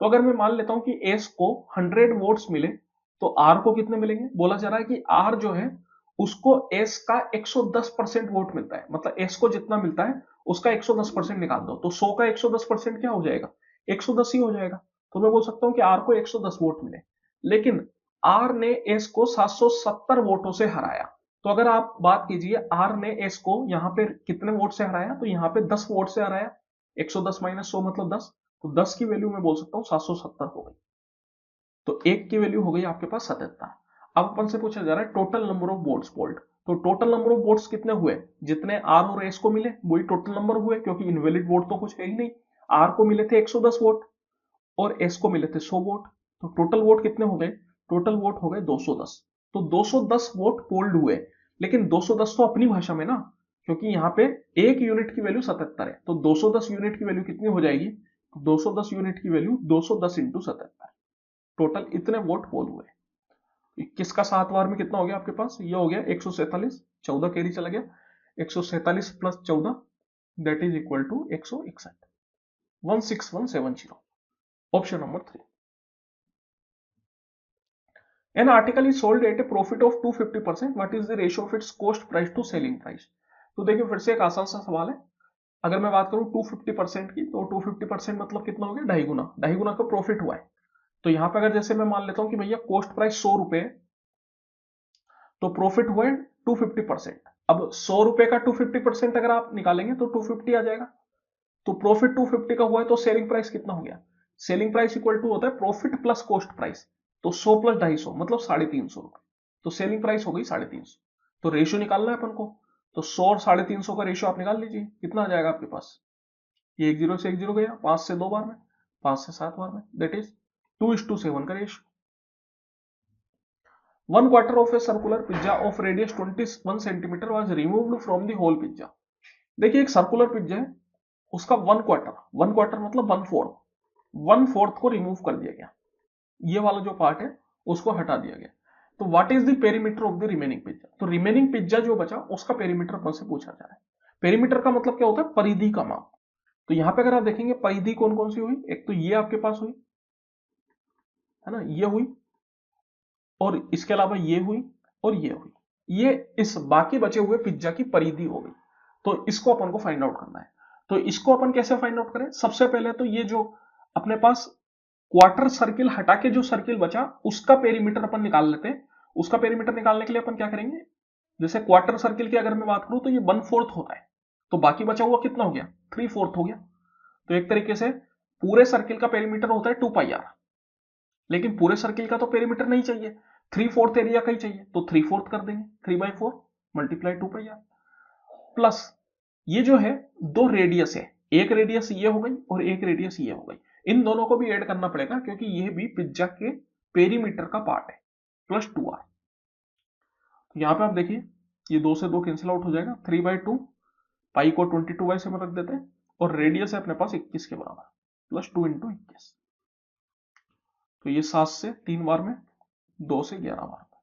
तो अगर मैं मान लेता हूं कि एस को 100 वोट्स मिले, तो आर को कितने मिलेंगे? बोला जा रहा है कि आर जो है उसको एस का 110% वोट मिलता है, मतलब एस को जितना मिलता है उसका 110% निकाल दो, तो 100 का 110% क्या हो जाएगा? 110 ही हो जाएगा। तो मैं बोल सकता हूं कि आर को 110 वोट मिले, लेकिन आर ने एस को 770 वोटों से हराया। तो अगर आप बात कीजिए आर ने एस को यहां पे कितने वोट से हराया, तो यहां पे 10 वोट से हराया। 110 माइनस 100 मतलब 10, तो 10 की वैल्यू मैं बोल सकता हूं 770 हो गई। तो एक की वैल्यू हो गई आपके पास 77। अब अपन से पूछा जा रहा है total number of votes polled. तो टोटल नंबर ऑफ वोट्स कितने हुए? जितने आर और एस को मिले वही टोटल नंबर हुए, क्योंकि इनवैलिड वोट तो कुछ है ही नहीं। आर को मिले थे 110 वोट और एस को मिले थे 100 वोट, तो टोटल वोट कितने हो गए? टोटल वोट हो गए 210। तो 210 वोट पोल्ड हुए, लेकिन 210 तो अपनी भाषा में ना, क्योंकि यहाँ पे एक यूनिट की वैल्यू 77 है, तो 210 यूनिट की वैल्यू कितनी हो जाएगी? 210 यूनिट की वैल्यू 210 इंटू 77। टोटल इतने वोट पोल हुए। 21 का 7 बार में कितना हो गया आपके पास? ये हो गया 147, 14 कैरी चला गया, 147 plus 14 that is equal to 161, 16170। Option number 3। An article is sold at a profit of 250%. What is the ratio of its cost price to selling price? तो देखिए फिर से एक आसान सा सवाल है। अगर मैं बात करूं 250% की, तो 250% मतलब कितना हो गया? 2.5 गुना, 2.5 गुना का प्रॉफिट हुआ है। तो यहां पे अगर जैसे मैं मान लेता हूं कि भैया कॉस्ट प्राइस 100 रुपए है, तो प्रॉफिट हुआ है 250%। अब 100 रुपए का 250% अगर आप निकालेंगे तो 250 आ जाएगा। तो प्रॉफिट 250 का हुआ है, तो सेलिंग प्राइस कितना हो गया? सेलिंग प्राइस इक्वल टू होता है प्रॉफिट प्लस कॉस्ट प्राइस। तो 100 प्लस 250 मतलब 350 रुपए, तो सेलिंग प्राइस हो गई 350। तो रेशियो निकालना है अपन को, तो 100 और 350 का रेशियो आप निकाल लीजिए, कितना आ जाएगा आपके पास? ये 1 जीरो से 1 जीरो गया, 5 से 2 बार में, 5 से 7 बार में, दैट इज 2:7 का ratio. 1 quarter of a circular pizza of radius 21 centimeter was removed from the whole pizza। देखिए एक सर्कुलर पिज्जा है, उसका 1 क्वार्टर मतलब 1/4 को रिमूव कर दिया गया, ये वाला जो पार्ट है उसको हटा दिया गया। तो what is the perimeter of the remaining pizza? तो रिमेनिंग पिज्जा जो बचा उसका पेरीमीटर अपन से पूछा जा रहा है। पेरीमीटर का मतलब क्या होता है? परिधि का माप। तो यहां पे अगर आप देखेंगे परिधि कौन कौन सी हुई, एक तो ये आपके पास हुई है ना, ये हुई, और इसके अलावा ये हुई और ये हुई, ये इस बाकी बचे हुए पिज्जा की परिधि हो गई। तो इसको अपन को फाइंड आउट करना है। तो इसको अपन कैसे फाइंड आउट करें? सबसे पहले तो ये जो अपने पास क्वार्टर सर्किल हटा के जो सर्किल बचा उसका पेरीमीटर अपन निकाल लेते हैं। उसका पेरीमीटर निकालने के लिए अपन क्या करेंगे? जैसे क्वार्टर सर्किल की अगर मैं बात करूं तो ये 1/4 होता है, तो बाकी बचा हुआ कितना हो गया? 3/4 हो गया। तो एक तरीके से पूरे सर्किल का पेरीमीटर होता है 2πr, लेकिन पूरे सर्किल का तो पेरीमीटर नहीं चाहिए, 3/4 एरिया का ही चाहिए, तो 3/4 कर देंगे, 3/4 मल्टीप्लाई 2πr प्लस ये जो है दो रेडियस है, एक रेडियस ये हो गई और एक रेडियस ये हो गई, इन दोनों को भी ऐड करना पड़ेगा क्योंकि ये भी पिज्जा के पेरीमीटर का पार्ट है, प्लस 2r। तो यहां पे आप देखिए ये 2 से 2 कैंसिल आउट हो जाएगा, 3/2, पाई को 22y से रख देते हैं, और रेडियस है अपने पास 21 के बराबर, प्लस 2 इंटू 21। तो ये 7 से 3 बार में, 2 से 11 बार में,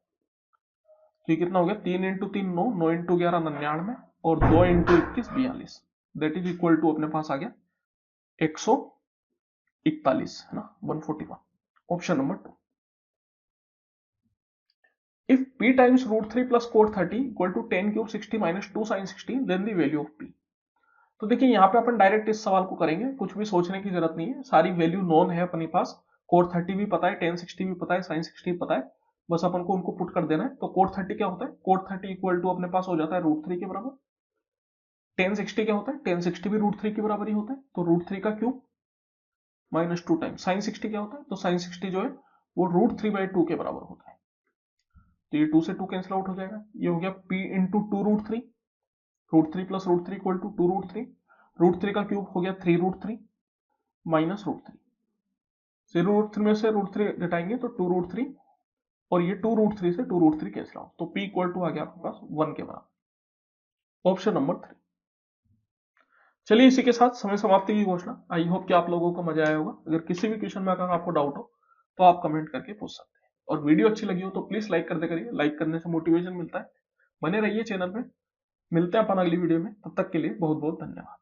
तो ये कितना हो गया? 3 इंटू 3 9, 9 इंटू 11 99, और 2 into 21 42, that is equal to अपने पास आ गया 141 है ना, 141। Option number 2। If p times root 3 plus cot 30 equal to 10 cube 60 minus 2 sin 60 then the value of p। तो देखिए यहाँ पे अपन डायरेक्ट इस सवाल को करेंगे, कुछ भी सोचने की जरूरत नहीं है, सारी वैल्यू नोन है अपने पास। कोट 30 भी पता है, 1060 भी पता है, साइन 60 भी पता है, बस अपन को उनको पुट कर देना है। तो कोट 30 क्या होता है? कोट 30 इक्वल टू अपने पास हो जाता है √3 के बराबर। 1060 क्या होता है? 1060 भी √3 के बराबर ही होता है, तो √3 का क्यूब माइनस 2 टाइम साइन 60 क्या होता है? तो साइन 60 जो है वो √3/2 के बराबर होता है। तो ये 2 से 2 कैंसिल आउट हो जाएगा, ये हो गया p into 2√3, √3 plus √3 equal to 2√3, √3 का क्यूब हो गया 3√3 माइनस √3 से √3 में से √3 घटाएंगे तो 2√3, और ये 2√3 से 2√3 कैंसिल आउट, तो p इक्वल टू आ गया आपके पास 1 के बराबर। Option number 3। चलिए इसी के साथ समय समाप्ति की घोषणा। आई होप कि आप लोगों को मजा आया होगा। अगर किसी भी क्वेश्चन में अगर आपको डाउट हो तो आप कमेंट करके पूछ सकते हैं, और वीडियो अच्छी लगी हो तो प्लीज लाइक कर दे करिए। लाइक करने से मोटिवेशन मिलता है। बने रहिए चैनल पे। मिलते हैं अपन अगली वीडियो में, तब तक के लिए बहुत बहुत धन्यवाद।